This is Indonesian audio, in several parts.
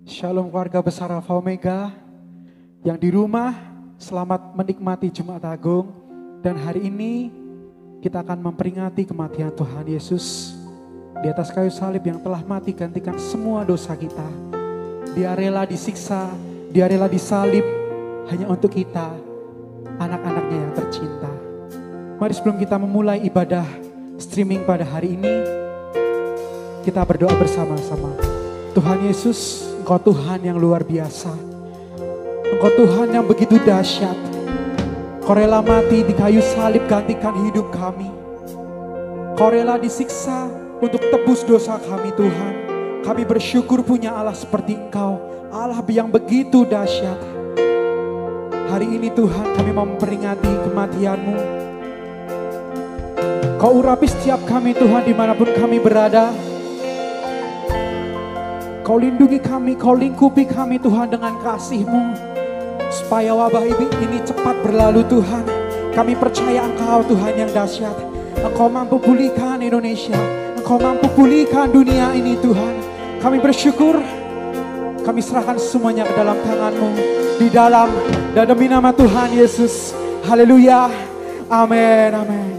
Shalom keluarga besar Alpha Omega yang di rumah, selamat menikmati Jumat Agung. Dan hari ini kita akan memperingati kematian Tuhan Yesus di atas kayu salib yang telah mati gantikan semua dosa kita. Dia rela disiksa, dia rela disalib hanya untuk kita, anak-anaknya yang tercinta. Mari sebelum kita memulai ibadah streaming pada hari ini, kita berdoa bersama-sama. Tuhan Yesus, Engkau Tuhan yang luar biasa. Engkau Tuhan yang begitu dahsyat. Kau rela mati di kayu salib gantikan hidup kami. Kau rela disiksa untuk tebus dosa kami Tuhan. Kami bersyukur punya Allah seperti Engkau, Allah yang begitu dahsyat. Hari ini Tuhan kami mau memperingati kematian-Mu. Kau urapi setiap kami Tuhan dimanapun kami berada. Kau lindungi kami, Kau lingkupi kami Tuhan dengan kasih-Mu. Supaya wabah ini cepat berlalu Tuhan. Kami percaya Engkau Tuhan yang dahsyat. Engkau mampu pulihkan Indonesia. Engkau mampu pulihkan dunia ini Tuhan. Kami bersyukur. Kami serahkan semuanya ke dalam tangan-Mu. Di dalam dan demi nama Tuhan Yesus. Haleluya. Amin. Amin.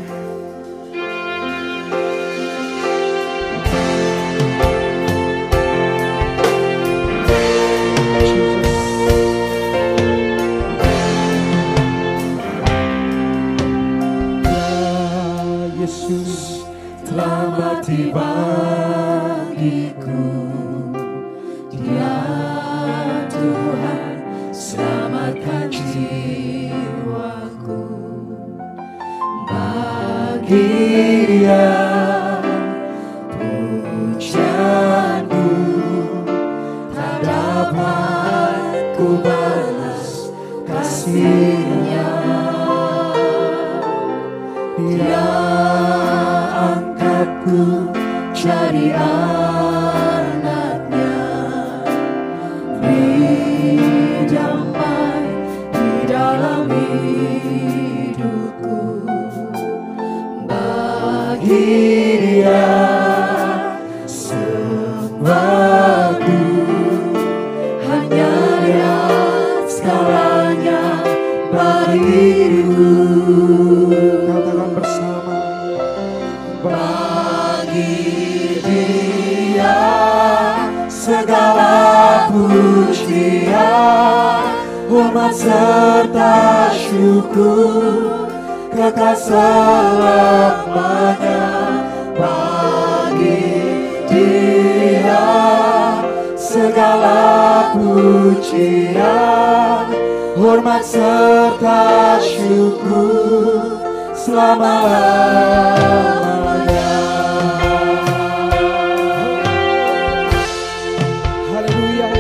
Yesus telah mati bagiku. Dia Tuhan selamatkan jiwaku. Bagi Dia pujianku tak dapat ku balas kasih-Nya. Dia angkatku jadi anaknya, beri damai di dalam hidupku. Bagi Dia semuaku, hanya Dia segalanya bagiku. Katakan bersama. Bagi Dia segala pujian, hormat serta syukur kekal selamanya. Bagi Dia segala pujian, hormat serta syukur selama-lamanya. Haleluya.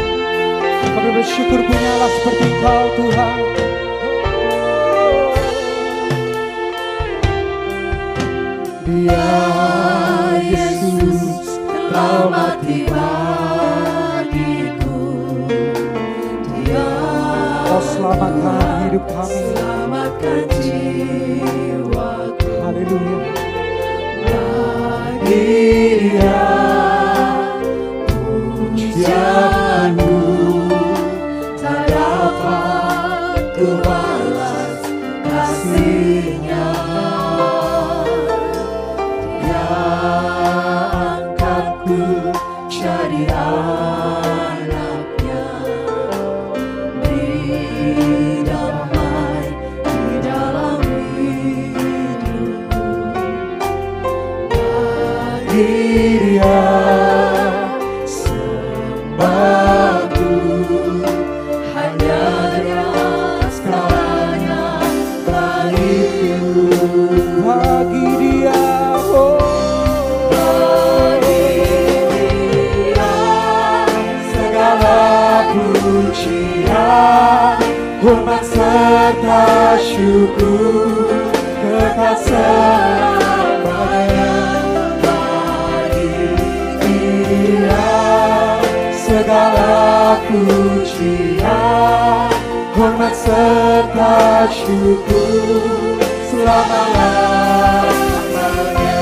Kami bersyukur punya Allah seperti Engkau Tuhan. Dia Yesus telah mati bagiku. Dia Kau selamatkan hidup kami. selamatkan jiwaku. Haleluya. Bagi Dia pujianku tak dapat ku balas kasih-Nya. Dia angkatku jadi anaknya, beri damai di dalam hidupku. Bagi Dia sembahku, hanya Dia segalanya bagiku. Bagi Dia, oh, Bagi Dia segala pujian, hormat serta syukur kekal selamanya. Bagi Dia segala pujian, hormat serta syukur selama-lamanya.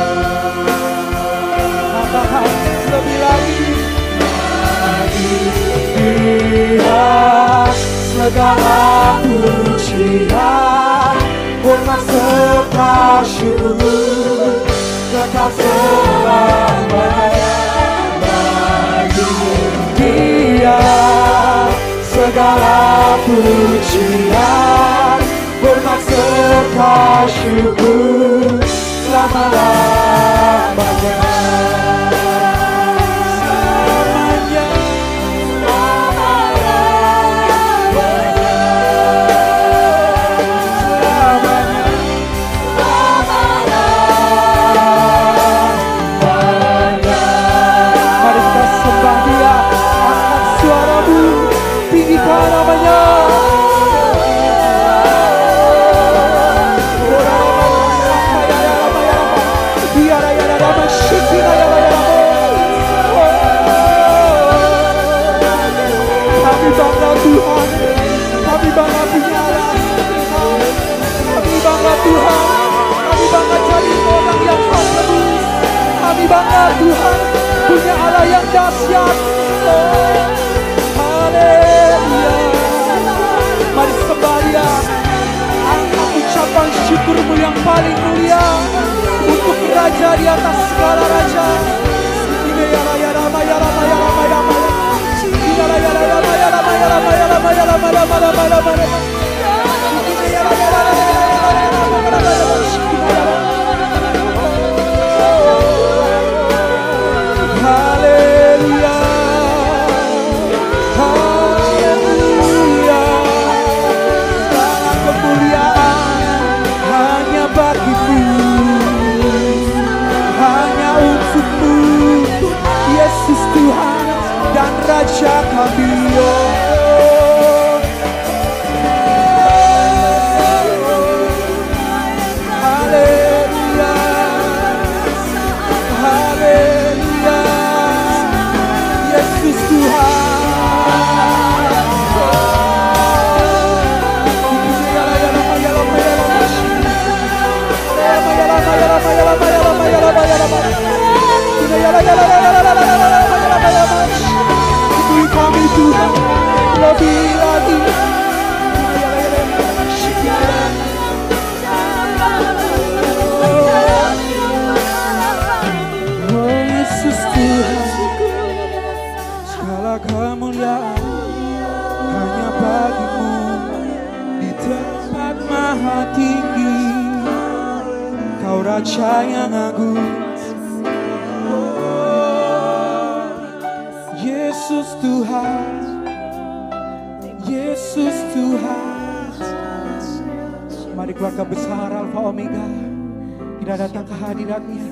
katakan lebih lagi. Bagi segala pujian, hormat serta syukur kekal selamanya bagi Dia. Segala pujian, hormat serta syukur selama-lamanya. Bangga Tuhan punya Allah yang dahsyat. Haleluya. Mari sembah Dia. Angkat ucapan syukurmu yang paling mulia untuk Raja di atas segala raja. Haleluya, haleluya. Segala kemuliaan hanya bagimu, hanya untukmu, Yesus Tuhan dan Raja kami. Kami Tuhan lebih lagi. Oh Yesus Tuhan, segala kemuliaan hanya bagimu di tempat maha tinggi. Kau Raja yang agung. Yesus Tuhan, Yesus Tuhan. Mari keluarga besar Alfa Omega, kita datang ke hadirat-Nya.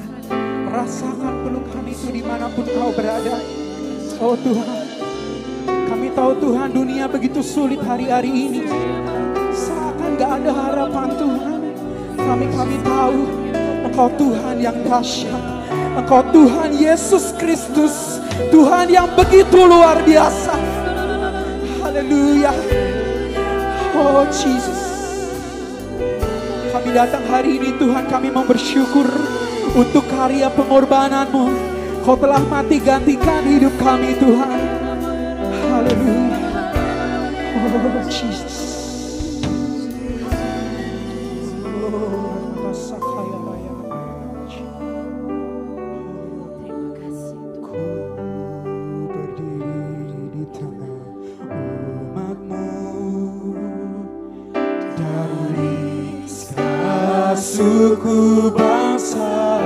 Rasakan pelukan itu dimanapun kau berada. Oh Tuhan, kami tahu Tuhan dunia begitu sulit hari-hari ini. Seakan gak ada harapan Tuhan. Kami tahu Engkau Tuhan yang dahsyat. Engkau Tuhan Yesus Kristus, Tuhan yang begitu luar biasa. Haleluya. Oh Jesus, kami datang hari ini Tuhan, kami mau bersyukur untuk karya pengorbanan-Mu. Kau telah mati gantikan hidup kami Tuhan. Haleluya. Oh Jesus. Suku bangsa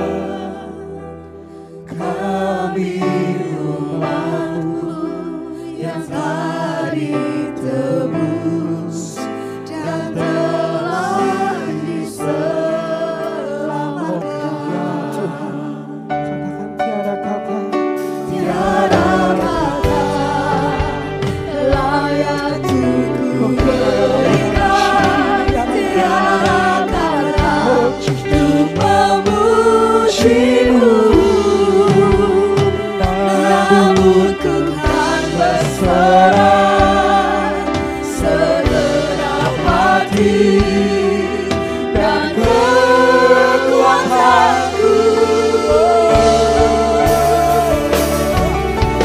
kami umatmu yang telah ditebus dan telah diselamatkan. Katakan tiada kata layak untuk berikan, tiada untuk memuji-Mu, namun ku kan berserah segenap hati dan kekuatanku.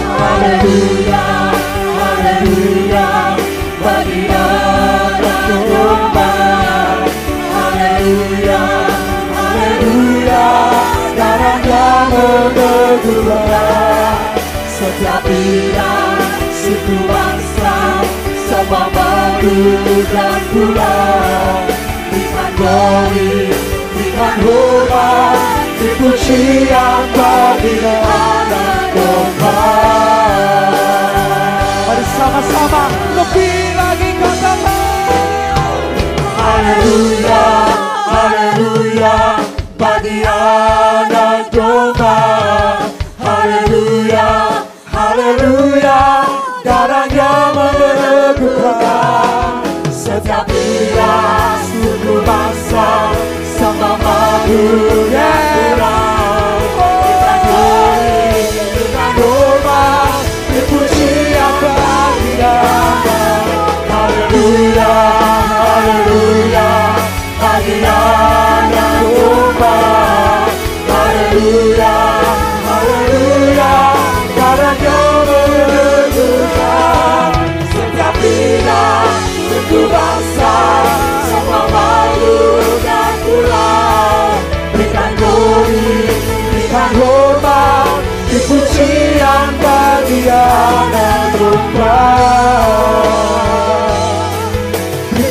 Haleluya, haleluya, bagi Tuhan, setiap bidang, suku bangsa, semua makhluk dan pulau. Berikan glory, berikan hormat, pujian bagi Anak Domba. Mari sama-sama lebih lagi katakan Haleluya, haleluya bagi Anak Domba. Haleluya, haleluya, darahnya meneguhkan setiap wilayah, suku bangsa, sama makhluk yang kurang. Kita glory, kita hormat, pujian bagi Dia. Haleluya, haleluya bagi Anak Domba. Haleluya, haleluya, darahnya meneguhkan setiap wilayah, suku bangsa, semua makhluk dan pulau. Berikan glory, berikan hormat, pujian bagi Anak Domba.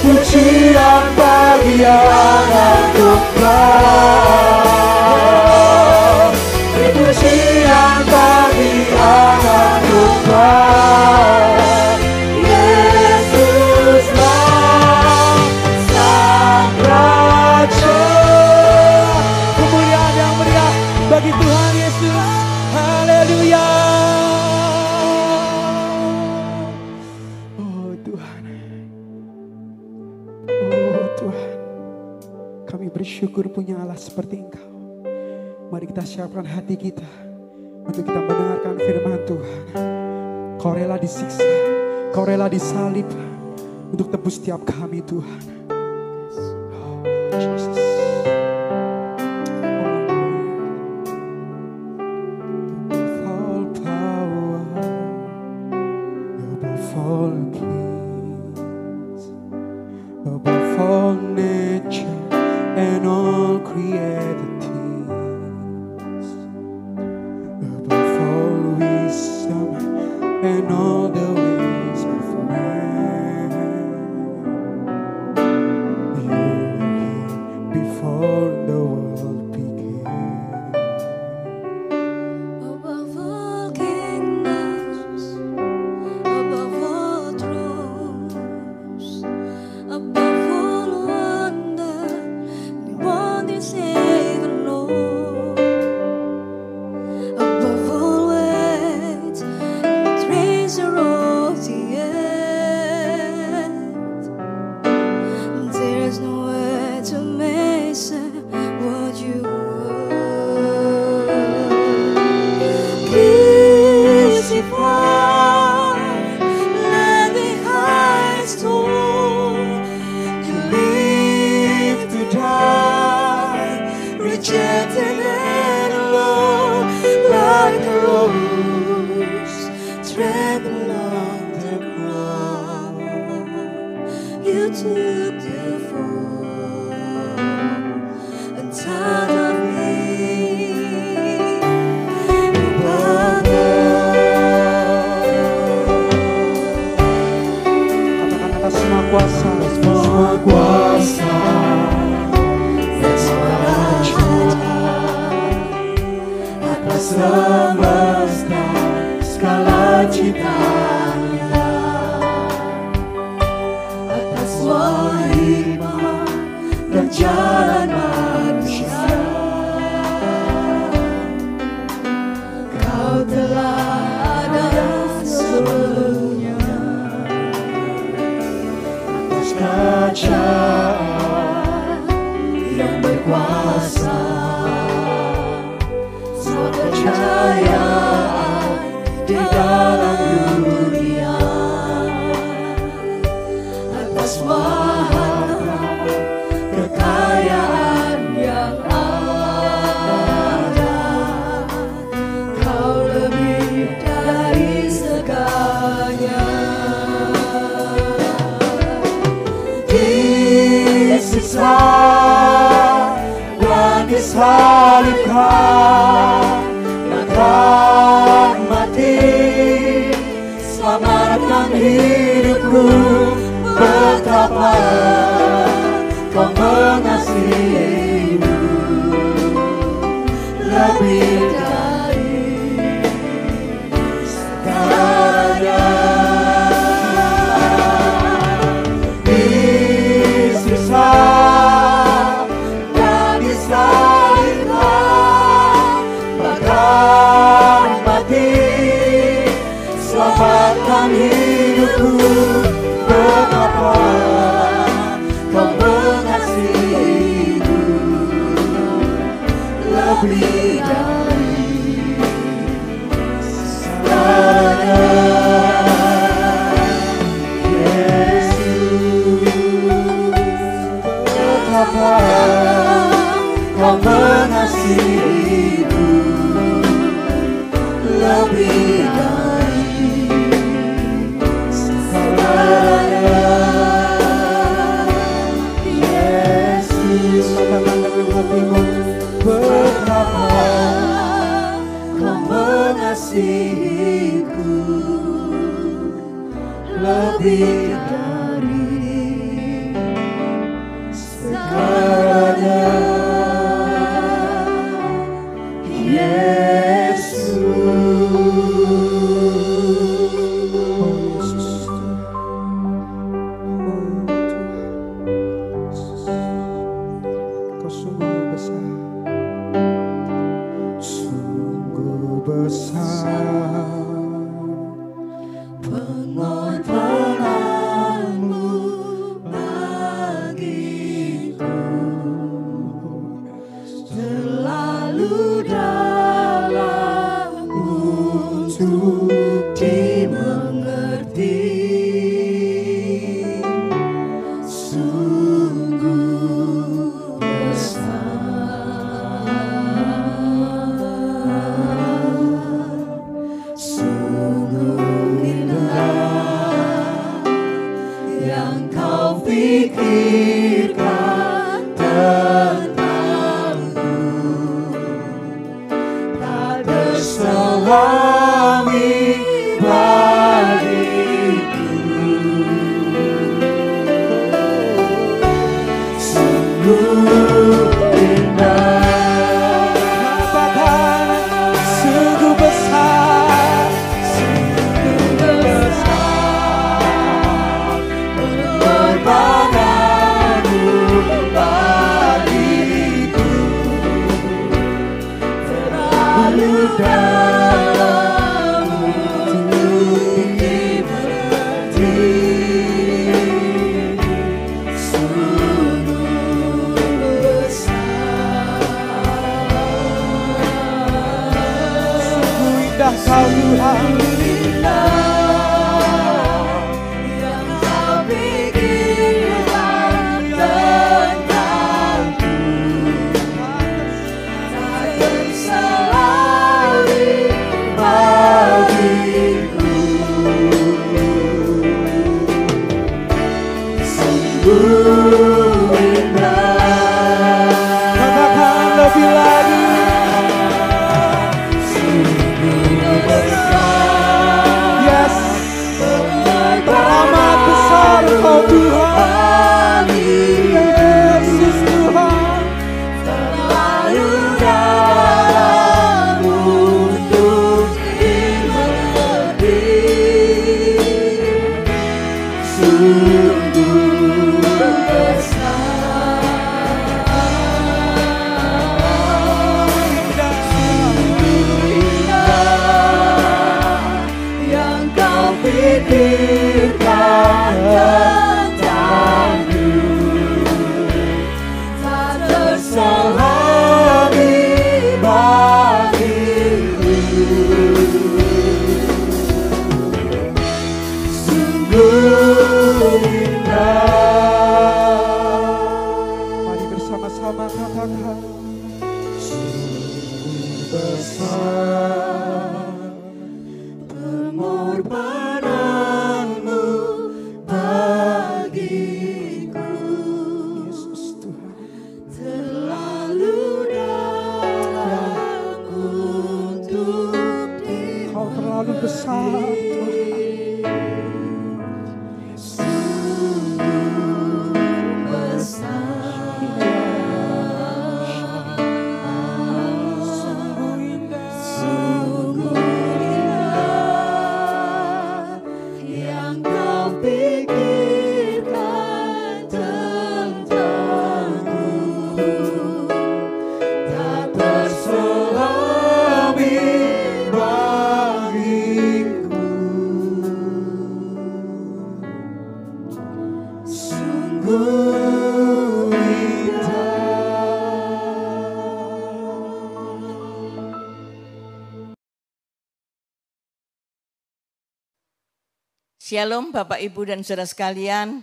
Pujian bagi Anak Domba. Pujian bagi Anak Domba. Yesuslah Sang Raja. kemuliaan yang meriah bagi Tuhan Yesus. Haleluya. Oh Tuhan, oh Tuhan, kami bersyukur punya Allah seperti Engkau. Mari kita siapkan hati kita untuk kita mendengarkan firman Tuhan. Kau rela disiksa, Kau rela disalib untuk tebus setiap kami Tuhan. Oh Jesus. Above all power, above all kings, above all nature and all created things, above all wisdom and all the ways of man. You were here before the world began. Above all kingdoms, above all thrones, above all wonder, the one is even Lord. Above all weight, the treasure of the earth. There's no way to measure what you are. Crucified, led behind stone, you live to die, rejected and alone, like a rose trampled on the ground. You took the fall and taught of me. Katakan atas semua kuasa, Semua kuasa dan raja atas semesta segala ciptaannya, atas semua hikmah dan jalan manusia. Kau telah ada sebelumnya. Kerajaan yang berkuasa, semua kejayaan di dalam dunia, atas wahana kekayaan yang ada. Kau lebih dari segalanya. Disiksa dan disalibkan, maka selamatkan hidupku. Betapa Kau mengasihiku, lebih dari segalanya. Di sisa dan disalibkan, bahkan mati, selamatkan hidupku. Betapa Kau mengasihiku, lebih dari segalanya. Yesus, betapa Kau mengasihiku, lebih dari segalanya. Yesus, katakan dengan hatimu, betapa Kau mengasihiku, lebih dari segalanya. Kau sungguh besar, sungguh besar Pengorbananmu bagiku, terlalu dalam untuk dimengerti. Sungguh besar, sungguh indah yang Kau pikirkan tentangku, tak terselami bagiku. Sungguh indah, katakan sungguh besar, sungguh besar pengorbananmu bagiku, terlalu dalam untuk dimengerti. Sungguh besar, sungguh indah Kau Tuhan. yang Kau pikirkan tentangku, tak terselami bagiku. Sungguh indah, Katakan lebih lagi, sungguh besar, yes, teramat besar Kau Tuhan, Yesus Tuhan. terlalu dalam untuk dimengerti. Sungguh besar, sungguh indah yang Kau pikirkan tentangku, tak terselami bagiku. Sungguh indah, Mari bersama-sama katakan, sungguh besar pengorbananmu bagiku, Yesus Tuhan. terlalu dalam untuk Kau terlalu besar besar Shalom Bapak Ibu dan saudara sekalian,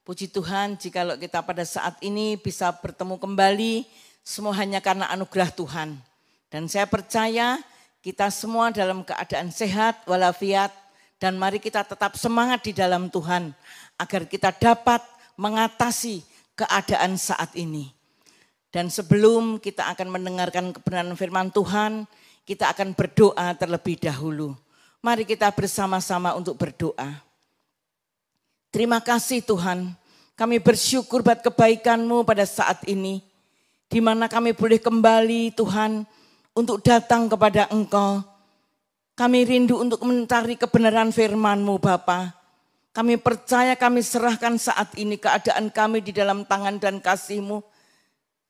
puji Tuhan jikalau kita pada saat ini bisa bertemu kembali, semua hanya karena anugerah Tuhan. Dan saya percaya kita semua dalam keadaan sehat walafiat dan mari kita tetap semangat di dalam Tuhan agar kita dapat mengatasi keadaan saat ini. Dan sebelum kita akan mendengarkan kebenaran firman Tuhan, kita akan berdoa terlebih dahulu. Mari kita bersama-sama untuk berdoa. Terima kasih Tuhan, kami bersyukur buat kebaikan-Mu pada saat ini, di mana kami boleh kembali Tuhan untuk datang kepada Engkau. Kami rindu untuk mencari kebenaran firman-Mu Bapa. Kami percaya kami serahkan saat ini keadaan kami di dalam tangan dan kasih-Mu.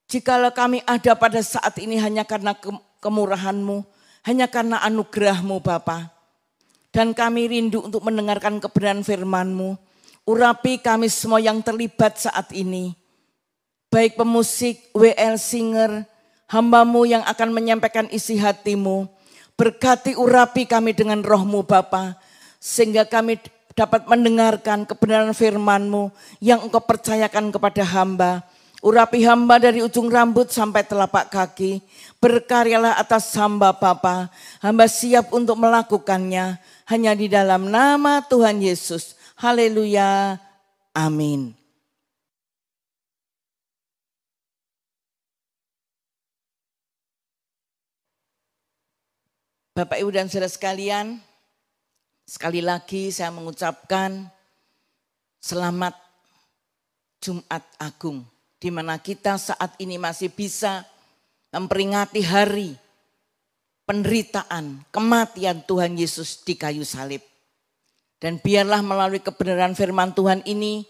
Jikalau kami ada pada saat ini hanya karena kemurahan-Mu, hanya karena anugerah-Mu Bapa. Dan kami rindu untuk mendengarkan kebenaran firman-Mu. Urapi kami semua yang terlibat saat ini. Baik pemusik, WL Singer, hamba-Mu yang akan menyampaikan isi hati-Mu. Berkati urapi kami dengan roh-Mu Bapa. Sehingga kami dapat mendengarkan kebenaran firman-Mu yang Engkau percayakan kepada hamba. Urapi hamba dari ujung rambut sampai telapak kaki. Berkaryalah atas hamba Bapa. Hamba siap untuk melakukannya. Hanya di dalam nama Tuhan Yesus. Haleluya. Amin. Bapak Ibu dan saudara sekalian, sekali lagi saya mengucapkan selamat Jumat Agung, di mana kita saat ini masih bisa memperingati hari penderitaan, kematian Tuhan Yesus di kayu salib. Dan biarlah melalui kebenaran firman Tuhan ini,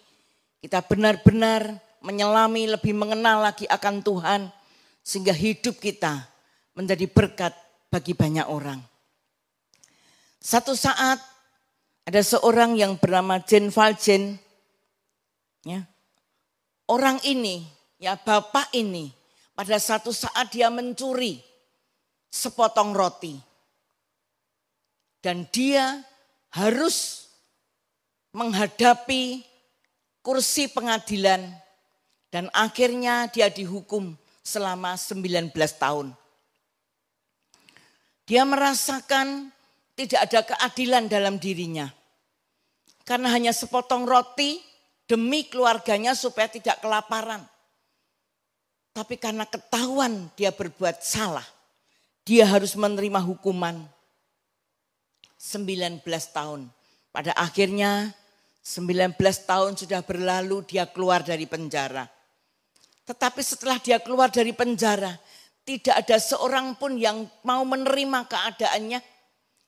kita benar-benar menyelami, lebih mengenal lagi akan Tuhan, sehingga hidup kita menjadi berkat bagi banyak orang. Satu saat ada seorang yang bernama Jan Valjean, ya, orang ini, ya bapak ini, pada satu saat dia mencuri sepotong roti. Dan dia harus menghadapi kursi pengadilan dan akhirnya dia dihukum selama 19 tahun. Dia merasakan tidak ada keadilan dalam dirinya. Karena hanya sepotong roti demi keluarganya supaya tidak kelaparan. Tapi karena ketahuan dia berbuat salah, dia harus menerima hukuman 19 tahun. Pada akhirnya 19 tahun sudah berlalu, dia keluar dari penjara. Tetapi setelah dia keluar dari penjara, tidak ada seorang pun yang mau menerima keadaannya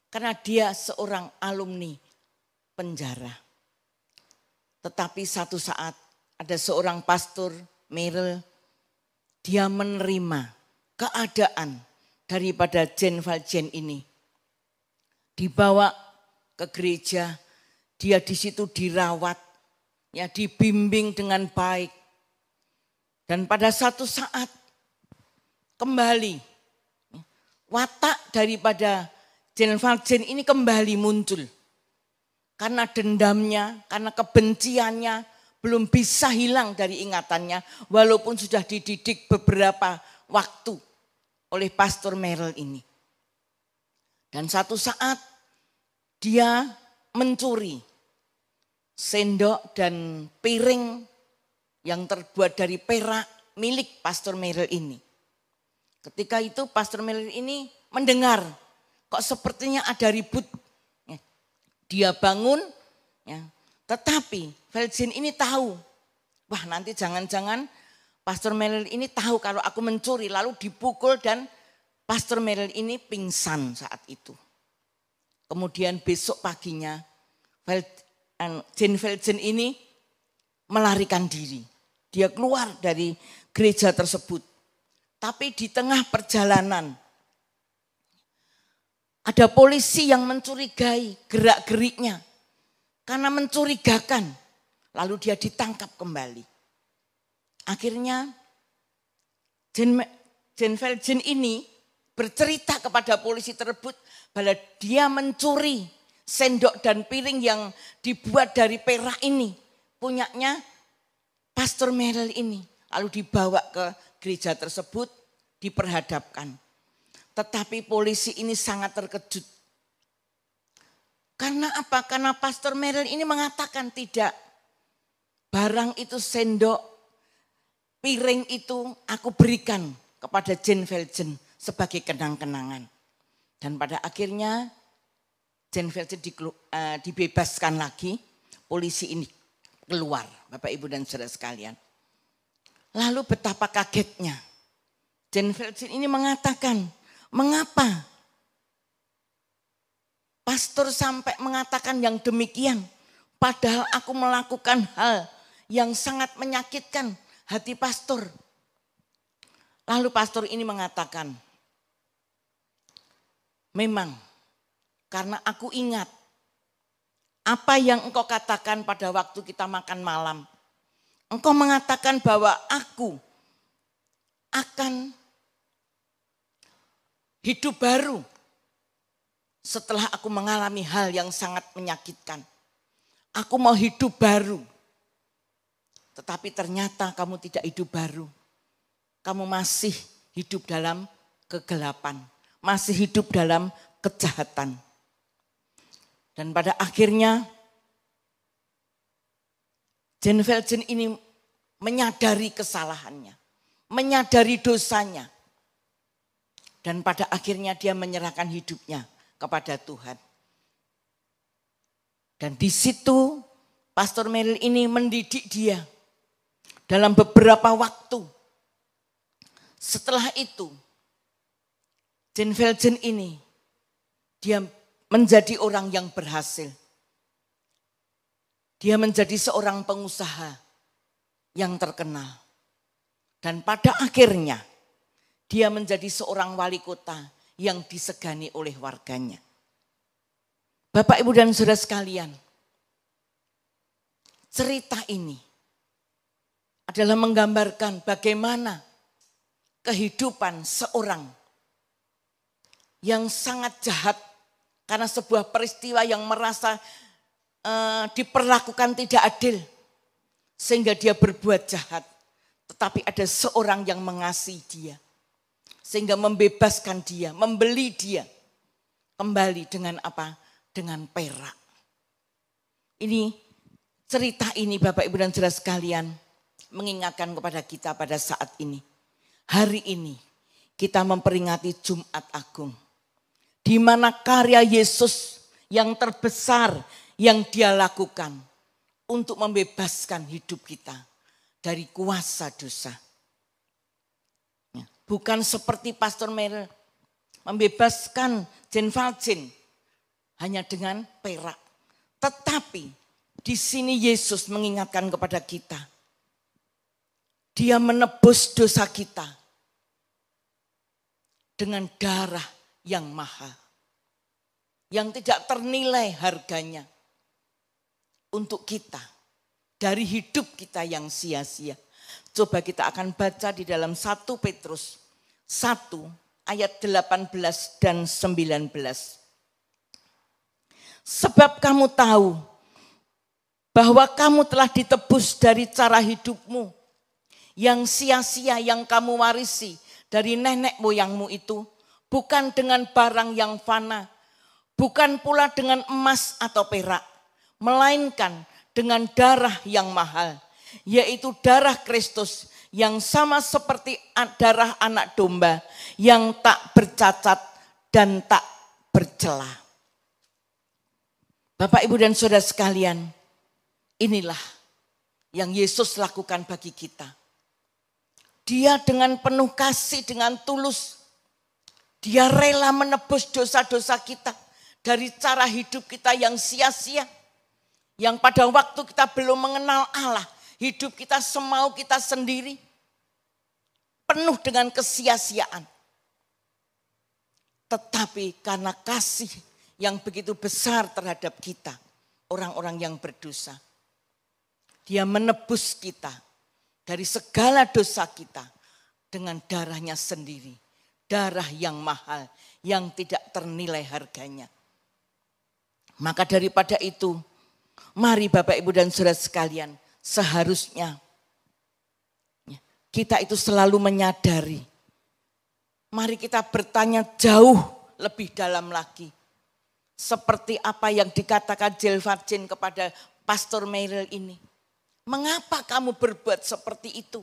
karena dia seorang alumni penjara. Tetapi satu saat ada seorang pastor, Merel, dia menerima keadaan daripada Jan Valjean ini. Dibawa ke gereja, dia di situ dirawat, ya dibimbing dengan baik. Dan pada satu saat kembali watak daripada Jan Valjean ini kembali muncul. Karena dendamnya, karena kebenciannya belum bisa hilang dari ingatannya. Walaupun sudah dididik beberapa waktu oleh Pastor Merel ini. Dan satu saat dia mencuri sendok dan piring yang terbuat dari perak milik Pastor Merel ini. Ketika itu Pastor Merel ini mendengar kok sepertinya ada ribut Dia bangun, ya. Tetapi Velgen ini tahu, wah nanti jangan-jangan Pastor Merrill ini tahu kalau aku mencuri, lalu dipukul dan Pastor Merrill ini pingsan saat itu. Kemudian besok paginya Jane Velgen ini melarikan diri. Dia keluar dari gereja tersebut. Tapi di tengah perjalanan ada polisi yang mencurigai gerak-geriknya. Karena mencurigakan, lalu dia ditangkap kembali. Akhirnya Jane Velgen ini bercerita kepada polisi tersebut bahwa dia mencuri sendok dan piring yang dibuat dari perak ini. Punyanya Pastor Merrill ini. Lalu dibawa ke gereja tersebut, diperhadapkan. Tetapi polisi ini sangat terkejut. Karena apa? Karena Pastor Merrill ini mengatakan tidak. Barang itu, sendok, piring itu aku berikan kepada Jane Velgen sebagai kenang-kenangan. Dan pada akhirnya Jane Velgen dibebaskan lagi. Polisi ini keluar, Bapak Ibu dan Saudara sekalian. Lalu betapa kagetnya. Jane Velgen ini mengatakan, mengapa pastor sampai mengatakan yang demikian, padahal aku melakukan hal yang sangat menyakitkan hati pastor. Lalu pastor ini mengatakan, memang karena aku ingat apa yang engkau katakan pada waktu kita makan malam. Engkau mengatakan bahwa aku akan hidup baru setelah aku mengalami hal yang sangat menyakitkan. Aku mau hidup baru. Tetapi ternyata kamu tidak hidup baru. Kamu masih hidup dalam kegelapan. Masih hidup dalam kejahatan. Dan pada akhirnya Jane Velgen ini menyadari kesalahannya. Menyadari dosanya. Dan pada akhirnya dia menyerahkan hidupnya kepada Tuhan. Dan di situ Pastor Merrill ini mendidik dia dalam beberapa waktu. Setelah itu Jane Velgen ini dia menjadi orang yang berhasil. Dia menjadi seorang pengusaha yang terkenal. Dan pada akhirnya dia menjadi seorang wali kota yang disegani oleh warganya. Bapak, Ibu, dan Saudara sekalian, cerita ini adalah menggambarkan bagaimana kehidupan seorang yang sangat jahat karena sebuah peristiwa yang merasa diperlakukan tidak adil sehingga dia berbuat jahat. Tetapi ada seorang yang mengasihi dia. Sehingga membebaskan dia, membeli dia. Kembali dengan apa? Dengan perak. Ini cerita ini Bapak Ibu dan Saudara sekalian mengingatkan kepada kita pada saat ini. Hari ini kita memperingati Jumat Agung. Di mana karya Yesus yang terbesar yang dia lakukan untuk membebaskan hidup kita dari kuasa dosa. Bukan seperti Pastor Merrill membebaskan Jane Velgen hanya dengan perak. Tetapi di sini Yesus mengingatkan kepada kita. Dia menebus dosa kita dengan darah yang mahal. Yang tidak ternilai harganya untuk kita. Dari hidup kita yang sia-sia. Coba kita akan baca di dalam 1 Petrus 1 ayat 18 dan 19. Sebab kamu tahu bahwa kamu telah ditebus dari cara hidupmu yang sia-sia yang kamu warisi dari nenek moyangmu itu, bukan dengan barang yang fana, bukan pula dengan emas atau perak, melainkan dengan darah yang mahal, yaitu darah Kristus yang sama seperti darah anak domba yang tak bercacat dan tak bercela. Bapak, Ibu, dan Saudara sekalian, inilah yang Yesus lakukan bagi kita. Dia dengan penuh kasih, dengan tulus, dia rela menebus dosa-dosa kita dari cara hidup kita yang sia-sia. Yang pada waktu kita belum mengenal Allah, hidup kita semau kita sendiri, penuh dengan kesia-siaan. Tetapi karena kasih yang begitu besar terhadap kita, orang-orang yang berdosa, dia menebus kita dari segala dosa kita dengan darahnya sendiri. Darah yang mahal, yang tidak ternilai harganya. Maka daripada itu, mari Bapak, Ibu, dan Saudara sekalian, seharusnya kita itu selalu menyadari. Mari kita bertanya jauh lebih dalam lagi. Seperti apa yang dikatakan Jelvacin kepada Pastor Meryl ini. Mengapa kamu berbuat seperti itu?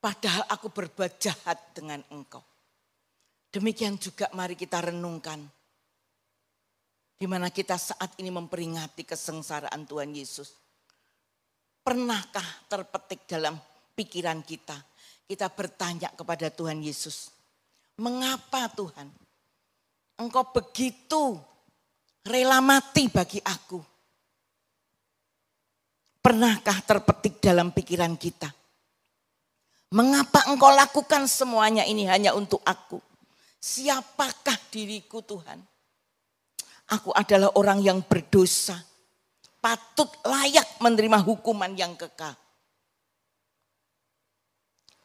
Padahal aku berbuat jahat dengan engkau. Demikian juga mari kita renungkan. Di mana kita saat ini memperingati kesengsaraan Tuhan Yesus. Pernahkah terpetik dalam pikiran kita? Kita bertanya kepada Tuhan Yesus. Mengapa Tuhan? Engkau begitu rela mati bagi aku. Pernahkah terpetik dalam pikiran kita? Mengapa engkau lakukan semuanya ini hanya untuk aku? Siapakah diriku Tuhan? Aku adalah orang yang berdosa. Patut layak menerima hukuman yang kekal.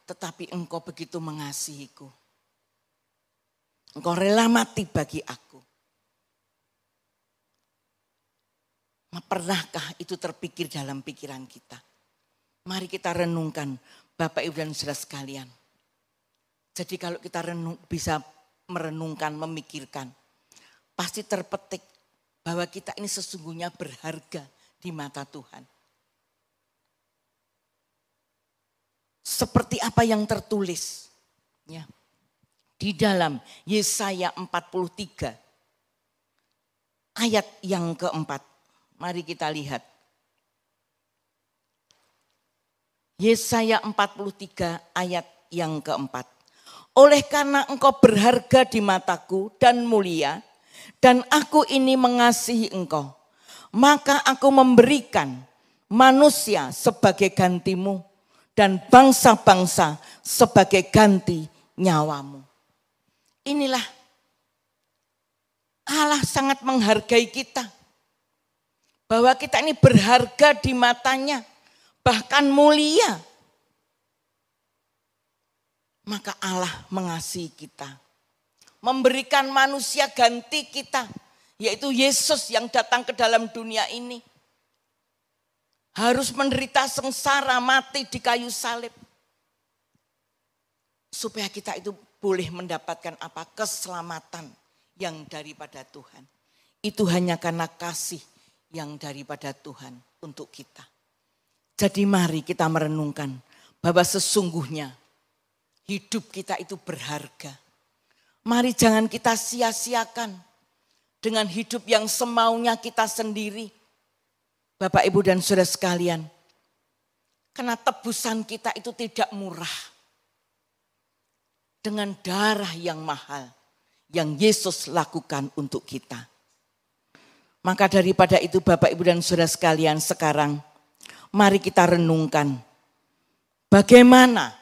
Tetapi engkau begitu mengasihiku. Engkau rela mati bagi aku. Pernahkah itu terpikir dalam pikiran kita? Mari kita renungkan Bapak, Ibu, dan Saudara sekalian. Jadi kalau kita bisa merenungkan, memikirkan, pasti terpetik bahwa kita ini sesungguhnya berharga di mata Tuhan. Seperti apa yang tertulis ya, di dalam Yesaya 43 ayat yang keempat. Mari kita lihat. Yesaya 43 ayat yang keempat. Oleh karena engkau berharga di mataku dan mulia, dan aku ini mengasihi engkau, maka aku memberikan manusia sebagai gantimu dan bangsa-bangsa sebagai ganti nyawamu. Inilah Allah sangat menghargai kita. Bahwa kita ini berharga di matanya, bahkan mulia. Maka Allah mengasihi kita. Memberikan manusia ganti kita, yaitu Yesus yang datang ke dalam dunia ini. Harus menderita sengsara, mati di kayu salib. Supaya kita itu boleh mendapatkan apa? Keselamatan yang daripada Tuhan. Itu hanya karena kasih yang daripada Tuhan untuk kita. Jadi mari kita merenungkan bahwa sesungguhnya hidup kita itu berharga. Mari jangan kita sia-siakan dengan hidup yang semaunya kita sendiri. Bapak, Ibu, dan Saudara sekalian, karena tebusan kita itu tidak murah. Dengan darah yang mahal yang Yesus lakukan untuk kita. Maka daripada itu Bapak, Ibu, dan Saudara sekalian, sekarang mari kita renungkan bagaimana,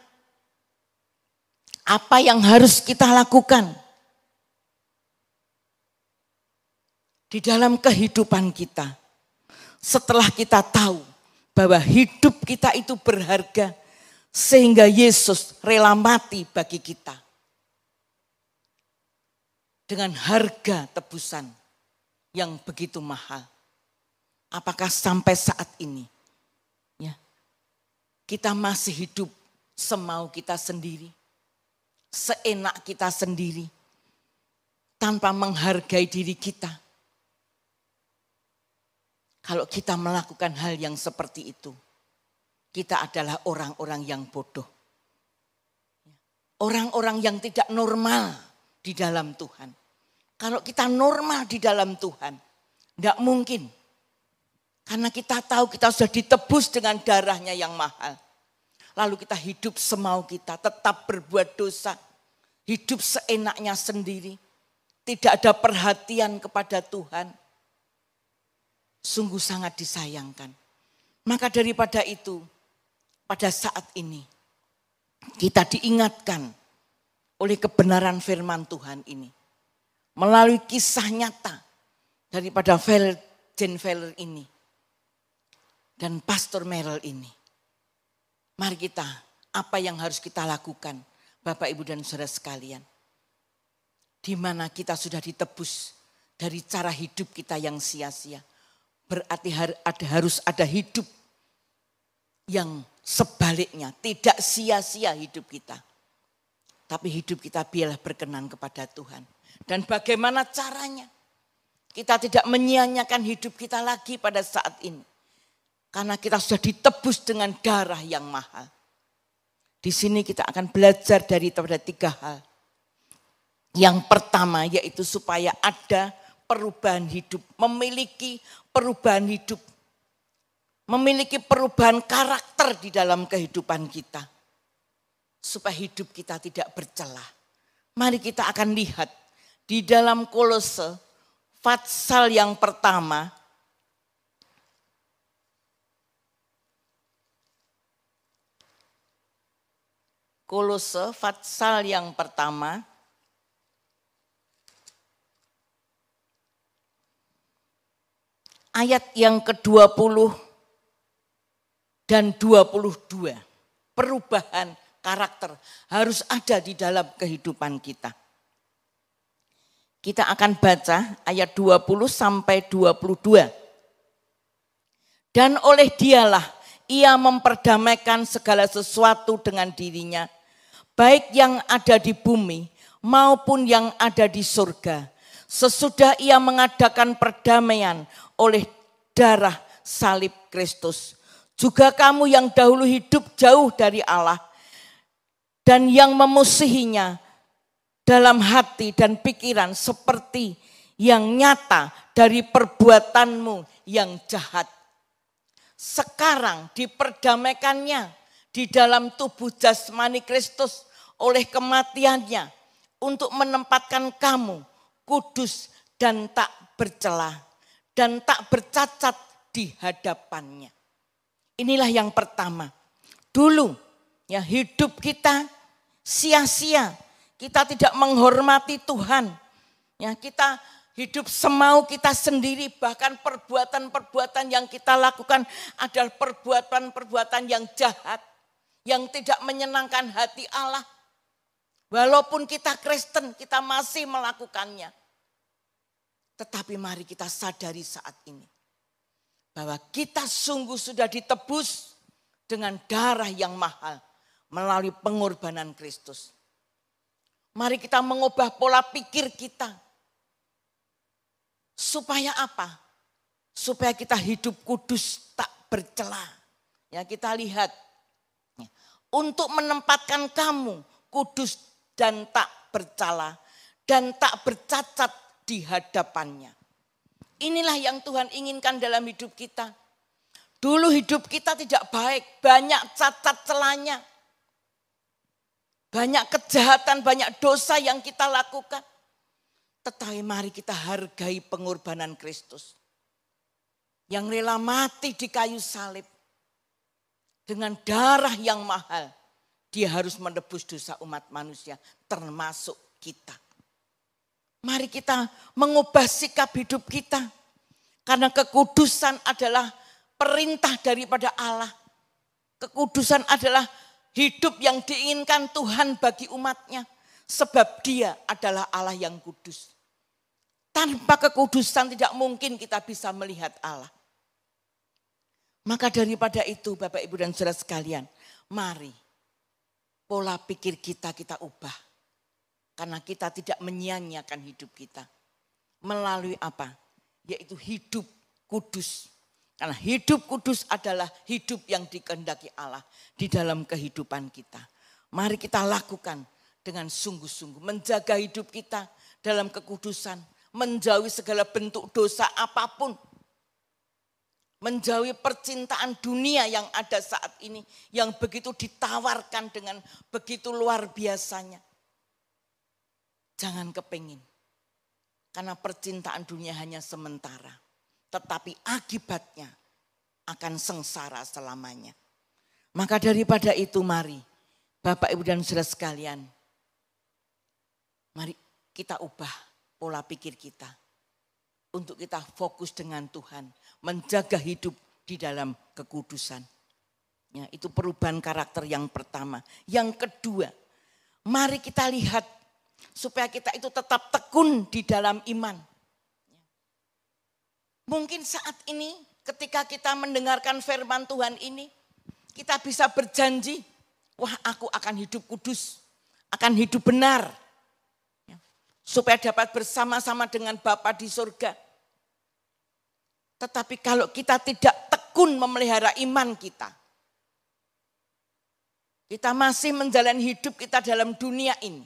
apa yang harus kita lakukan di dalam kehidupan kita. Setelah kita tahu bahwa hidup kita itu berharga sehingga Yesus rela mati bagi kita. Dengan harga tebusan yang begitu mahal. Apakah sampai saat ini ya, kita masih hidup semau kita sendiri, seenak kita sendiri, tanpa menghargai diri kita? Kalau kita melakukan hal yang seperti itu, kita adalah orang-orang yang bodoh. Orang-orang yang tidak normal di dalam Tuhan. Kalau kita normal di dalam Tuhan, tidak mungkin. Karena kita tahu kita sudah ditebus dengan darahnya yang mahal. Lalu kita hidup semau kita, tetap berbuat dosa. Hidup seenaknya sendiri. Tidak ada perhatian kepada Tuhan. Sungguh sangat disayangkan. Maka daripada itu, pada saat ini, kita diingatkan oleh kebenaran firman Tuhan ini. Melalui kisah nyata daripada Jane Feller ini. Dan Pastor Merrill ini. Mari kita, apa yang harus kita lakukan, Bapak, Ibu, dan saudara sekalian. Di mana kita sudah ditebus dari cara hidup kita yang sia-sia. Berarti harus ada hidup yang sebaliknya. Tidak sia-sia hidup kita. Tapi hidup kita biarlah berkenan kepada Tuhan. Dan bagaimana caranya? Kita tidak menyia-nyiakan hidup kita lagi pada saat ini. Karena kita sudah ditebus dengan darah yang mahal. Di sini kita akan belajar dari 3 hal. Yang pertama yaitu supaya ada perubahan hidup. Memiliki perubahan hidup. Memiliki perubahan karakter di dalam kehidupan kita. Supaya hidup kita tidak bercelah. Mari kita akan lihat di dalam Kolose pasal yang pertama. Kolose pasal yang pertama. Ayat yang ke-20 dan 22. Perubahan karakter harus ada di dalam kehidupan kita. Kita akan baca ayat 20 sampai 22. Dan oleh dialah ia memperdamaikan segala sesuatu dengan dirinya, baik yang ada di bumi maupun yang ada di surga. Sesudah ia mengadakan perdamaian oleh darah salib Kristus. Juga kamu yang dahulu hidup jauh dari Allah dan yang memusuhinya dalam hati dan pikiran seperti yang nyata dari perbuatanmu yang jahat. Sekarang diperdamaikannya di dalam tubuh jasmani Kristus oleh kematiannya untuk menempatkan kamu kudus dan tak bercela dan tak bercacat di hadapannya. Inilah yang pertama. Dulu ya hidup kita sia-sia. Kita tidak menghormati Tuhan. Ya, kita hidup semau kita sendiri, bahkan perbuatan-perbuatan yang kita lakukan adalah perbuatan-perbuatan yang jahat, yang tidak menyenangkan hati Allah. Walaupun kita Kristen, kita masih melakukannya. Tetapi mari kita sadari saat ini bahwa kita sungguh sudah ditebus dengan darah yang mahal melalui pengorbanan Kristus. Mari kita mengubah pola pikir kita. Supaya apa? Supaya kita hidup kudus tak bercela. Ya, kita lihat. Untuk menempatkan kamu kudus dan tak bercela dan tak bercacat di hadapannya. Inilah yang Tuhan inginkan dalam hidup kita. Dulu hidup kita tidak baik, banyak cacat celanya. Banyak kejahatan, banyak dosa yang kita lakukan. Tetapi mari kita hargai pengorbanan Kristus. Yang rela mati di kayu salib. Dengan darah yang mahal. Dia harus menebus dosa umat manusia, termasuk kita. Mari kita mengubah sikap hidup kita. Karena kekudusan adalah perintah daripada Allah. Kekudusan adalah hidup yang diinginkan Tuhan bagi umatnya. Sebab dia adalah Allah yang kudus. Tanpa kekudusan tidak mungkin kita bisa melihat Allah. Maka daripada itu Bapak, Ibu, dan saudara sekalian. Mari pola pikir kita ubah. Karena kita tidak menyia-nyiakan hidup kita. Melalui apa? Yaitu hidup kudus. Karena hidup kudus adalah hidup yang dikehendaki Allah di dalam kehidupan kita. Mari kita lakukan dengan sungguh-sungguh. Menjaga hidup kita dalam kekudusan, menjauhi segala bentuk dosa apapun, menjauhi percintaan dunia yang ada saat ini, yang begitu ditawarkan dengan begitu luar biasanya. Jangan kepingin, karena percintaan dunia hanya sementara, tetapi akibatnya akan sengsara selamanya. Maka daripada itu mari Bapak Ibu dan Saudara sekalian, mari kita ubah pola pikir kita untuk kita fokus dengan Tuhan, menjaga hidup di dalam kekudusan. Ya, itu perubahan karakter yang pertama. Yang kedua, mari kita lihat supaya kita itu tetap tekun di dalam iman. Mungkin saat ini ketika kita mendengarkan firman Tuhan ini, kita bisa berjanji, wah aku akan hidup kudus, akan hidup benar. Supaya dapat bersama-sama dengan Bapa di surga. Tetapi kalau kita tidak tekun memelihara iman kita masih menjalani hidup kita dalam dunia ini.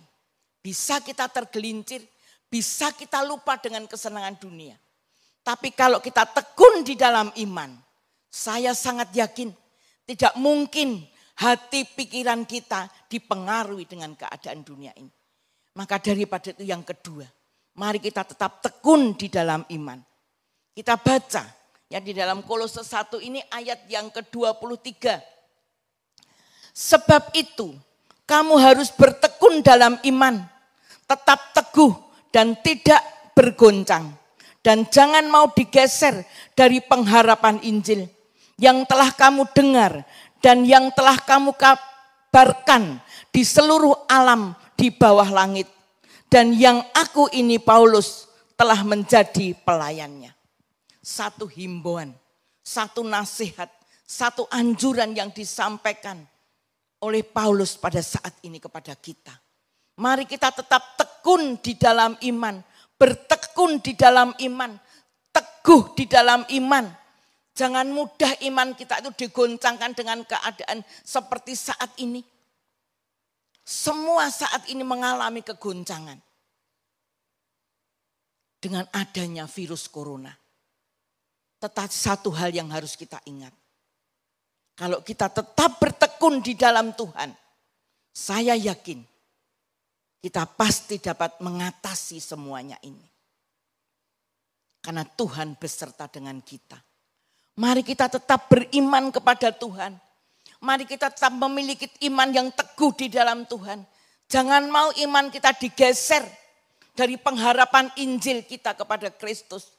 Bisa kita tergelincir, bisa kita lupa dengan kesenangan dunia. Tapi kalau kita tekun di dalam iman, saya sangat yakin tidak mungkin hati pikiran kita dipengaruhi dengan keadaan dunia ini. Maka daripada itu yang kedua, mari kita tetap tekun di dalam iman. Kita baca ya di dalam Kolose 1 ini ayat yang ke-23. Sebab itu kamu harus bertekun dalam iman, tetap teguh dan tidak bergoncang. Dan jangan mau digeser dari pengharapan Injil yang telah kamu dengar dan yang telah kamu kabarkan di seluruh alam di bawah langit, dan yang aku ini Paulus telah menjadi pelayannya. Satu himbauan, satu nasihat, satu anjuran yang disampaikan oleh Paulus pada saat ini kepada kita. Mari kita tetap tekun di dalam iman, bertekun di dalam iman, teguh di dalam iman. Jangan mudah iman kita itu digoncangkan dengan keadaan seperti saat ini. Semua saat ini mengalami kegoncangan dengan adanya virus corona. Tetapi satu hal yang harus kita ingat. Kalau kita tetap bertekun di dalam Tuhan, saya yakin kita pasti dapat mengatasi semuanya ini. Karena Tuhan beserta dengan kita. Mari kita tetap beriman kepada Tuhan. Mari kita tetap memiliki iman yang teguh di dalam Tuhan. Jangan mau iman kita digeser dari pengharapan Injil kita kepada Kristus.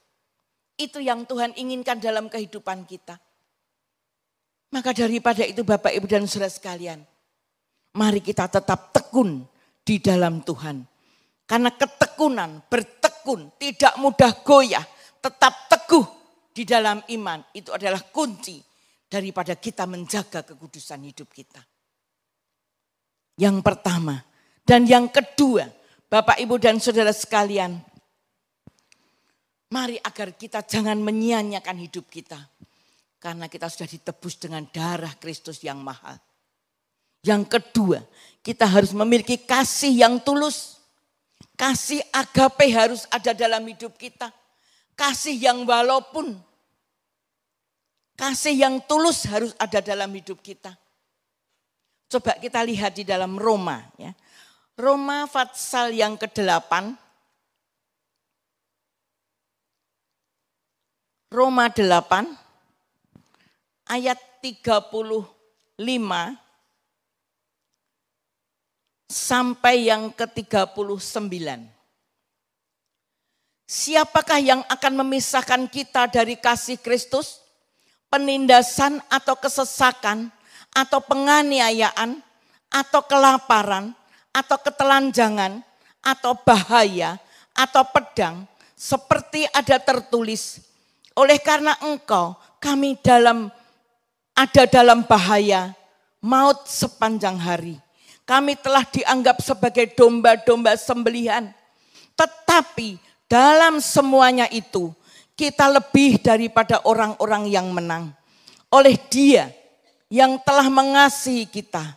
Itu yang Tuhan inginkan dalam kehidupan kita. Maka daripada itu Bapak Ibu dan Saudara sekalian, mari kita tetap tekun di dalam Tuhan. Karena ketekunan, bertekun, tidak mudah goyah, tetap teguh di dalam iman. Itu adalah kunci daripada kita menjaga kekudusan hidup kita. Yang pertama. Dan yang kedua, Bapak Ibu dan Saudara sekalian, mari agar kita jangan menyia-nyiakan hidup kita. Karena kita sudah ditebus dengan darah Kristus yang mahal. Yang kedua, kita harus memiliki kasih yang tulus. Kasih agape harus ada dalam hidup kita. Kasih yang walaupun, kasih yang tulus harus ada dalam hidup kita. Coba kita lihat di dalam Roma. Ya. Roma pasal yang ke-8. Roma 8 ayat 35 sampai yang ke-39. Siapakah yang akan memisahkan kita dari kasih Kristus? Penindasan atau kesesakan, atau penganiayaan, atau kelaparan, atau ketelanjangan, atau bahaya, atau pedang, seperti ada tertulis, oleh karena engkau kami ada dalam bahaya, maut sepanjang hari. Kami telah dianggap sebagai domba-domba sembelihan, tetapi dalam semuanya itu kita lebih daripada orang-orang yang menang. Oleh Dia yang telah mengasihi kita.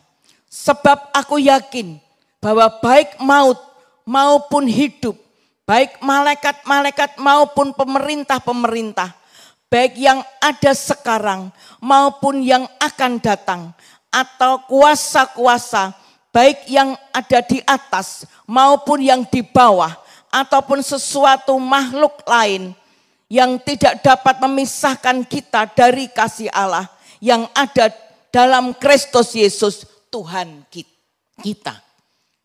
Sebab aku yakin bahwa baik maut maupun hidup, baik malaikat-malaikat maupun pemerintah-pemerintah, baik yang ada sekarang maupun yang akan datang, atau kuasa-kuasa, baik yang ada di atas maupun yang di bawah, ataupun sesuatu makhluk lain yang tidak dapat memisahkan kita dari kasih Allah yang ada dalam Kristus Yesus Tuhan kita.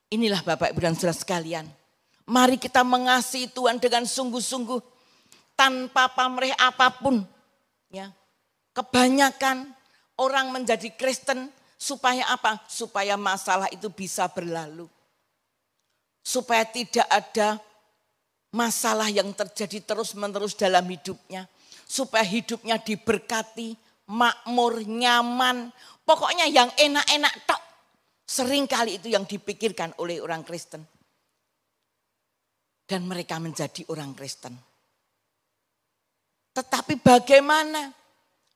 Inilah Bapak Ibu dan Saudara sekalian. Mari kita mengasihi Tuhan dengan sungguh-sungguh tanpa pamrih apapun. Ya. Kebanyakan orang menjadi Kristen supaya apa? Supaya masalah itu bisa berlalu. Supaya tidak ada masalah yang terjadi terus-menerus dalam hidupnya. Supaya hidupnya diberkati, makmur, nyaman. Pokoknya yang enak-enak tok. Seringkali itu yang dipikirkan oleh orang Kristen. Dan mereka menjadi orang Kristen. Tetapi bagaimana?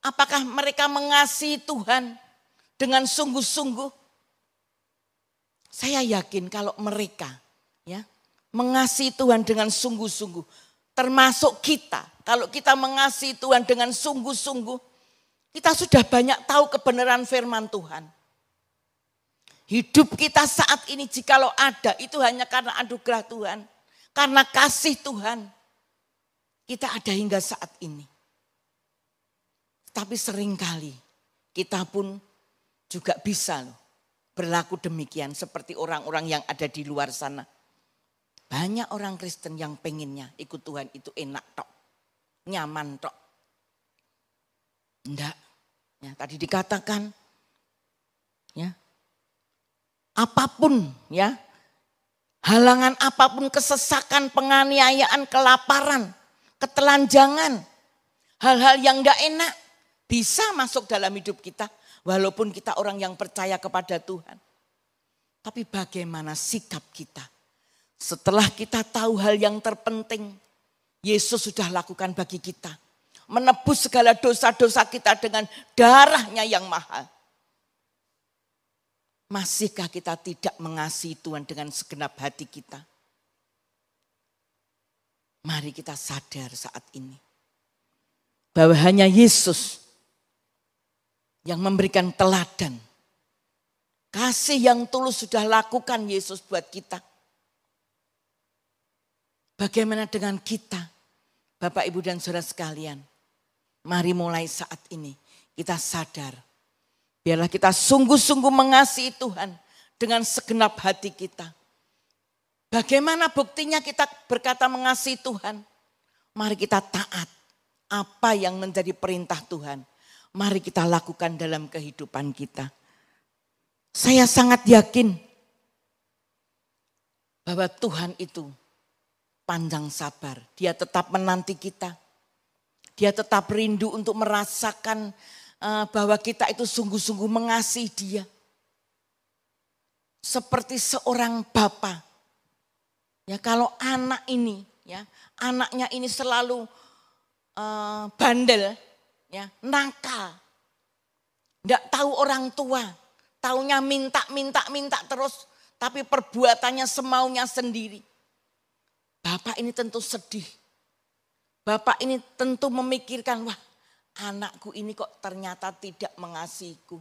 Apakah mereka mengasihi Tuhan dengan sungguh-sungguh? Saya yakin kalau mereka ya mengasihi Tuhan dengan sungguh-sungguh, termasuk kita. Kalau kita mengasihi Tuhan dengan sungguh-sungguh, kita sudah banyak tahu kebenaran firman Tuhan. Hidup kita saat ini jikalau ada itu hanya karena anugerah Tuhan. Karena kasih Tuhan, kita ada hingga saat ini. Tapi seringkali kita pun juga bisa loh berlaku demikian seperti orang-orang yang ada di luar sana. Banyak orang Kristen yang pengennya ikut Tuhan itu enak tok, nyaman tok. Enggak, ya, tadi dikatakan ya apapun ya. Halangan apapun, kesesakan, penganiayaan, kelaparan, ketelanjangan, hal-hal yang tidak enak bisa masuk dalam hidup kita walaupun kita orang yang percaya kepada Tuhan. Tapi bagaimana sikap kita? Setelah kita tahu hal yang terpenting, Yesus sudah lakukan bagi kita. Menebus segala dosa-dosa kita dengan darahnya yang mahal. Masihkah kita tidak mengasihi Tuhan dengan segenap hati kita? Mari kita sadar saat ini. Bahwa hanya Yesus yang memberikan teladan. Kasih yang tulus sudah lakukan Yesus buat kita. Bagaimana dengan kita? Bapak, Ibu, dan Saudara sekalian. Mari mulai saat ini kita sadar. Biarlah kita sungguh-sungguh mengasihi Tuhan dengan segenap hati kita. Bagaimana buktinya kita berkata mengasihi Tuhan? Mari kita taat apa yang menjadi perintah Tuhan. Mari kita lakukan dalam kehidupan kita. Saya sangat yakin bahwa Tuhan itu panjang sabar. Dia tetap menanti kita. Dia tetap rindu untuk merasakan bahwa kita itu sungguh-sungguh mengasihi Dia. Seperti seorang bapa. Ya, kalau anak ini, ya, anaknya ini selalu bandel, ya, nakal. Enggak tahu orang tua, taunya minta terus, tapi perbuatannya semaunya sendiri. Bapak ini tentu sedih. Bapak ini tentu memikirkan, wah, anakku ini kok ternyata tidak mengasihiku.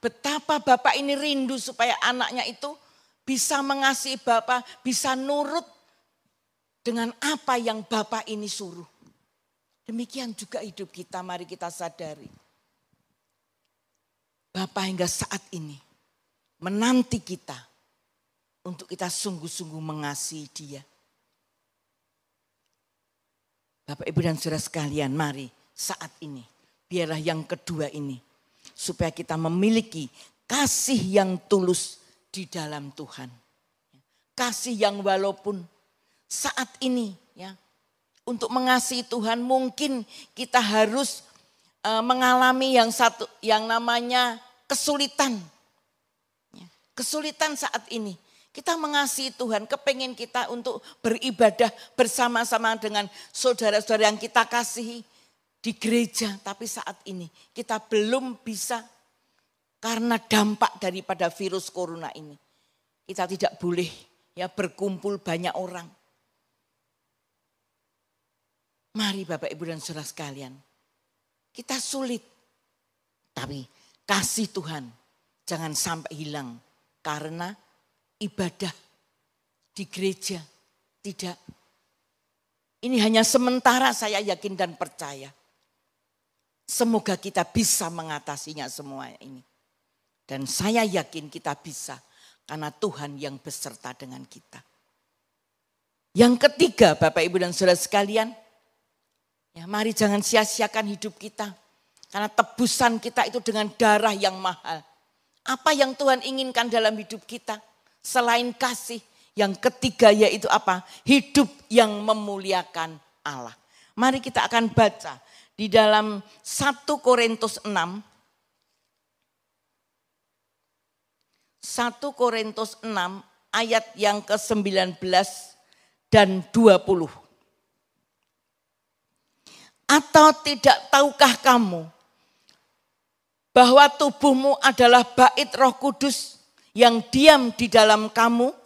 Betapa Bapak ini rindu supaya anaknya itu bisa mengasihi Bapak, bisa nurut dengan apa yang Bapak ini suruh. Demikian juga hidup kita, mari kita sadari. Bapak hingga saat ini menanti kita untuk kita sungguh-sungguh mengasihi Dia. Bapak, Ibu, dan Saudara sekalian, mari saat ini, biarlah yang kedua ini, supaya kita memiliki kasih yang tulus di dalam Tuhan. Kasih yang walaupun saat ini ya, untuk mengasihi Tuhan mungkin kita harus mengalami yang namanya kesulitan. Kesulitan saat ini. Kita mengasihi Tuhan, kepingin kita untuk beribadah bersama-sama dengan saudara-saudara yang kita kasihi di gereja. Tapi saat ini kita belum bisa karena dampak daripada virus corona ini. Kita tidak boleh ya berkumpul banyak orang. Mari Bapak Ibu dan Saudara sekalian, kita sulit, tapi kasih Tuhan jangan sampai hilang karena ibadah di gereja. Tidak. Ini hanya sementara, saya yakin dan percaya. Semoga kita bisa mengatasinya semua ini. Dan saya yakin kita bisa karena Tuhan yang beserta dengan kita. Yang ketiga Bapak Ibu dan Saudara sekalian, ya, mari jangan sia-siakan hidup kita. Karena tebusan kita itu dengan darah yang mahal. Apa yang Tuhan inginkan dalam hidup kita? Selain kasih. Yang ketiga yaitu apa? Hidup yang memuliakan Allah. Mari kita akan baca di dalam 1 Korintus 6. 1 Korintus 6 ayat yang ke-19 dan 20. Atau tidak tahukah kamu bahwa tubuhmu adalah bait Roh Kudus yang diam di dalam kamu?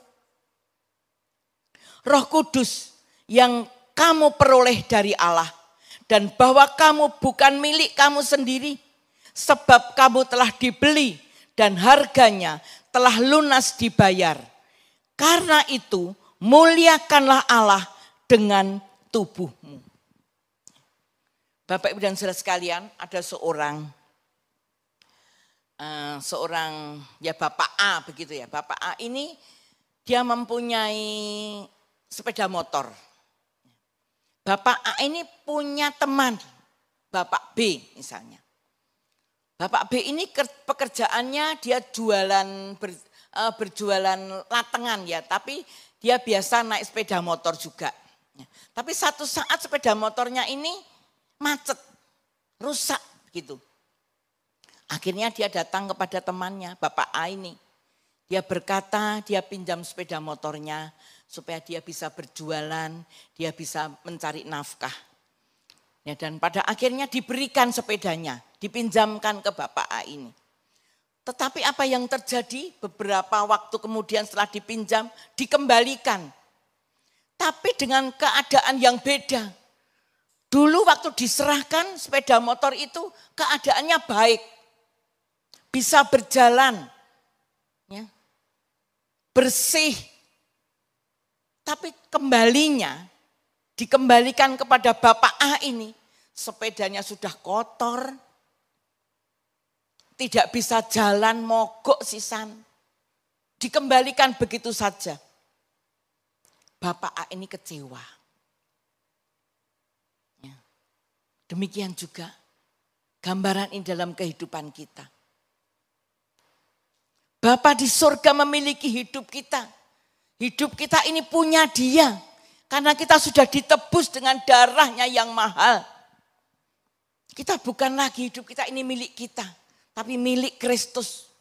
Roh Kudus yang kamu peroleh dari Allah, dan bahwa kamu bukan milik kamu sendiri, sebab kamu telah dibeli dan harganya telah lunas dibayar. Karena itu muliakanlah Allah dengan tubuhmu. Bapak Ibu dan Saudara sekalian, ada seorang ya Bapak A begitu ya. Bapak A ini dia mempunyai sepeda motor. Bapak A ini punya teman, Bapak B misalnya. Bapak B ini pekerjaannya dia berjualan latengan ya, tapi dia biasa naik sepeda motor juga. Tapi satu saat sepeda motornya ini macet, rusak gitu. Akhirnya dia datang kepada temannya, Bapak A ini. Dia berkata, dia pinjam sepeda motornya supaya dia bisa berjualan, dia bisa mencari nafkah. Ya, dan pada akhirnya diberikan sepedanya, dipinjamkan ke Bapak A ini. Tetapi apa yang terjadi beberapa waktu kemudian setelah dipinjam, dikembalikan. Tapi dengan keadaan yang beda. Dulu waktu diserahkan sepeda motor itu keadaannya baik. Bisa berjalan. Ya, bersih. Tapi kembalinya dikembalikan kepada Bapak A ini. Sepedanya sudah kotor. Tidak bisa jalan, mogok sisan. Dikembalikan begitu saja. Bapak A ini kecewa. Ya. Demikian juga gambaran ini dalam kehidupan kita. Bapa di surga memiliki hidup kita. Hidup kita ini punya Dia. Karena kita sudah ditebus dengan darahnya yang mahal. Kita bukan lagi hidup kita ini milik kita. Tapi milik Kristus.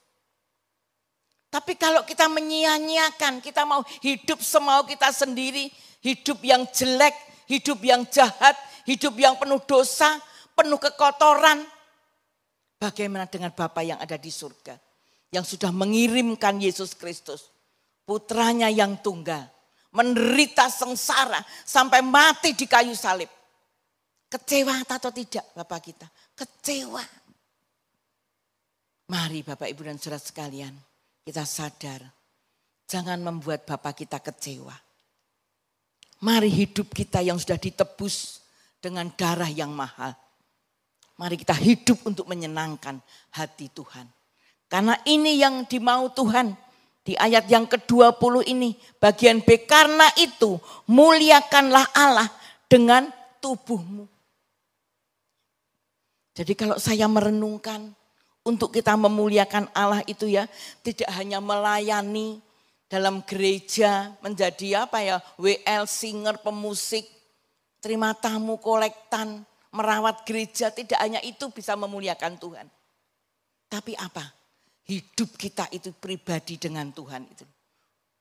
Tapi kalau kita menyia-nyiakan, kita mau hidup semau kita sendiri. Hidup yang jelek, hidup yang jahat, hidup yang penuh dosa, penuh kekotoran. Bagaimana dengan Bapa yang ada di surga? Yang sudah mengirimkan Yesus Kristus, putranya yang tunggal, menderita sengsara sampai mati di kayu salib. Kecewa atau tidak Bapak kita? Kecewa. Mari Bapak Ibu dan Saudara sekalian, kita sadar, jangan membuat Bapak kita kecewa. Mari hidup kita yang sudah ditebus dengan darah yang mahal. Mari kita hidup untuk menyenangkan hati Tuhan. Karena ini yang dimau Tuhan. Di ayat yang ke-20 ini, bagian B, karena itu muliakanlah Allah dengan tubuhmu. Jadi kalau saya merenungkan untuk kita memuliakan Allah itu ya, tidak hanya melayani dalam gereja, menjadi apa ya, WL, singer, pemusik, terima tamu, kolektan, merawat gereja, tidak hanya itu bisa memuliakan Tuhan. Tapi apa? Hidup kita itu pribadi dengan Tuhan itu.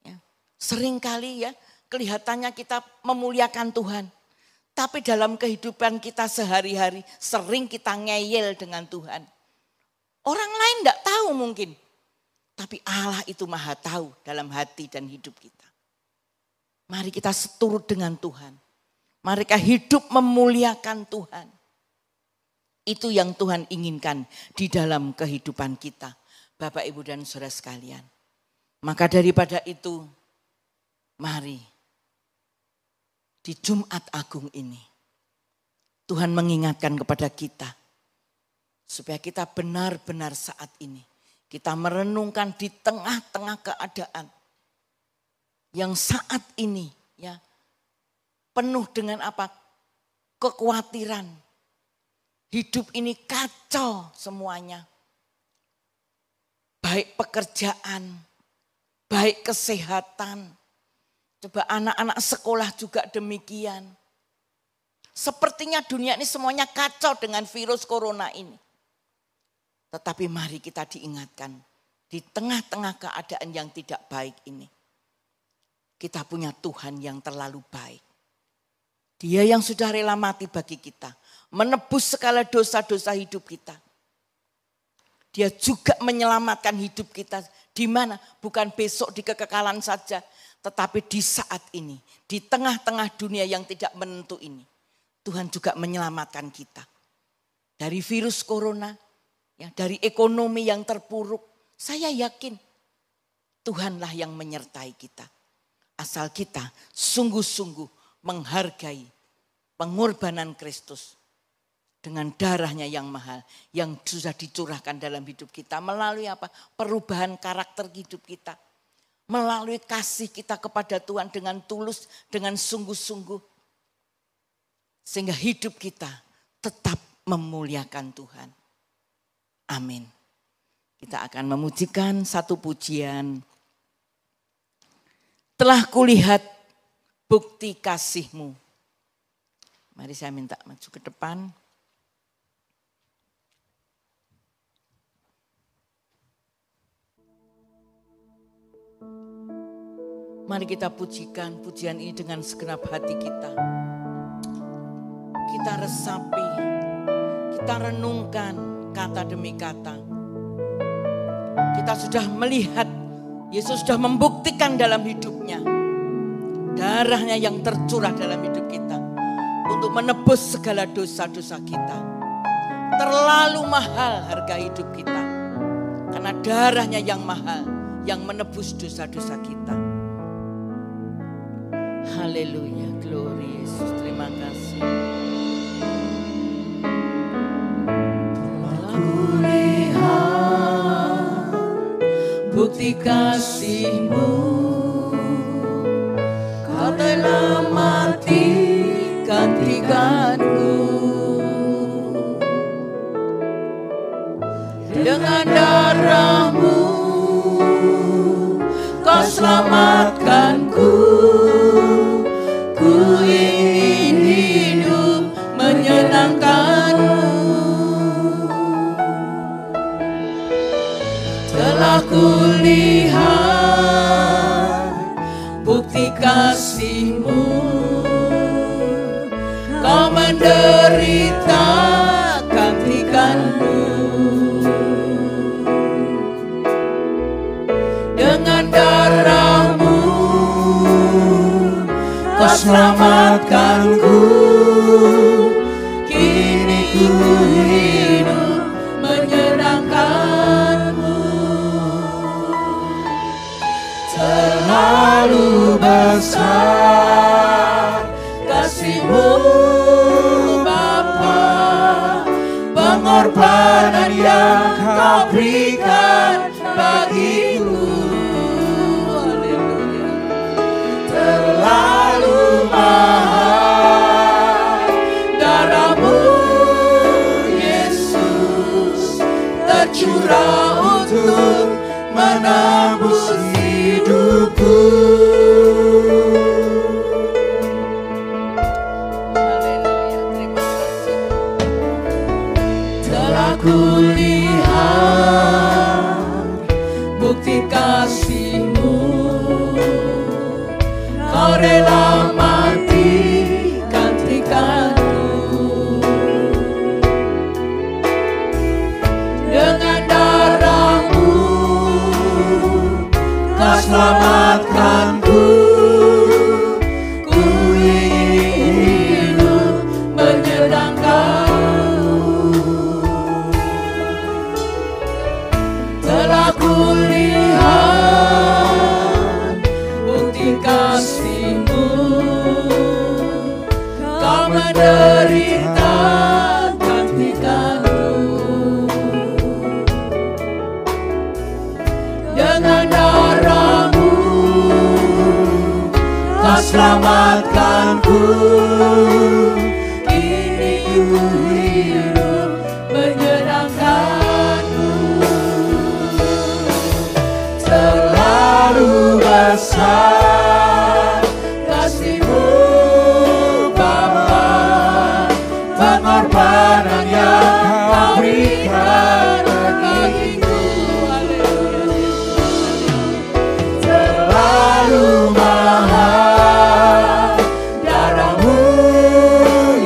Ya. Seringkali ya kelihatannya kita memuliakan Tuhan. Tapi dalam kehidupan kita sehari-hari sering kita ngeyel dengan Tuhan. Orang lain tidak tahu mungkin. Tapi Allah itu maha tahu dalam hati dan hidup kita. Mari kita seturut dengan Tuhan. Mereka hidup memuliakan Tuhan. Itu yang Tuhan inginkan di dalam kehidupan kita. Bapak, Ibu, dan saudara sekalian. Maka daripada itu, mari di Jumat Agung ini, Tuhan mengingatkan kepada kita, supaya kita benar-benar saat ini, kita merenungkan di tengah-tengah keadaan yang saat ini ya penuh dengan apa? Kekhawatiran. Hidup ini kacau semuanya. Baik pekerjaan, baik kesehatan. Coba anak-anak sekolah juga demikian. Sepertinya dunia ini semuanya kacau dengan virus corona ini. Tetapi mari kita diingatkan di tengah-tengah keadaan yang tidak baik ini. Kita punya Tuhan yang terlalu baik. Dia yang sudah rela mati bagi kita. Menebus segala dosa-dosa hidup kita. Dia juga menyelamatkan hidup kita. Di mana? Bukan besok di kekekalan saja. Tetapi di saat ini. Di tengah-tengah dunia yang tidak menentu ini. Tuhan juga menyelamatkan kita. Dari virus corona. Ya, dari ekonomi yang terpuruk. Saya yakin Tuhanlah yang menyertai kita. Asal kita sungguh-sungguh menghargai pengorbanan Kristus. Dengan darahnya yang mahal. Yang sudah dicurahkan dalam hidup kita. Melalui apa? Perubahan karakter hidup kita. Melalui kasih kita kepada Tuhan dengan tulus. Dengan sungguh-sungguh. Sehingga hidup kita tetap memuliakan Tuhan. Amin. Kita akan memujikan satu pujian. Telah kulihat bukti kasih-Mu. Mari saya minta maju ke depan. Mari kita pujikan pujian ini dengan segenap hati kita. Kita resapi, kita renungkan kata demi kata. Kita sudah melihat, Yesus sudah membuktikan dalam hidupnya. Darahnya yang tercurah dalam hidup kita. Untuk menebus segala dosa-dosa kita. Terlalu mahal harga hidup kita. Karena darahnya yang mahal, yang menebus dosa-dosa kita. Haleluya, glory Yesus, terima kasih. Telah kulihat bukti kasih-Mu, Kau rela mati gantikanku. Dengan darah-Mu Kau selamatkanku. Ku ingin hidup menyenangkan-Mu. Telah kulihat bukti kasih-Mu, Kau menderita gantikanku. Dengan darah-Mu Kau selamatkanku. Kini ku hidup menyenangkan-Mu. Terlalu besar kasih-Mu Bapa, pengorbanan yang Kau berikan bagiku. Haleluya. Terlalu mahal darah-Mu Yesus tercurah untuk menebus hidupku. Haleluya, terima kasih. Telah kulihat bukti kasih-Mu, Kau rela mati gantikanku. Dengan darah-Mu Kau selamatkanku. Ku ingin selamatkanku. Kini ku hidup menyenangkanmu. Terlalu besar kasih-Mu Bapa, pengorbanan yang Kau berikan bagiku. Terlalu mahal darah-Mu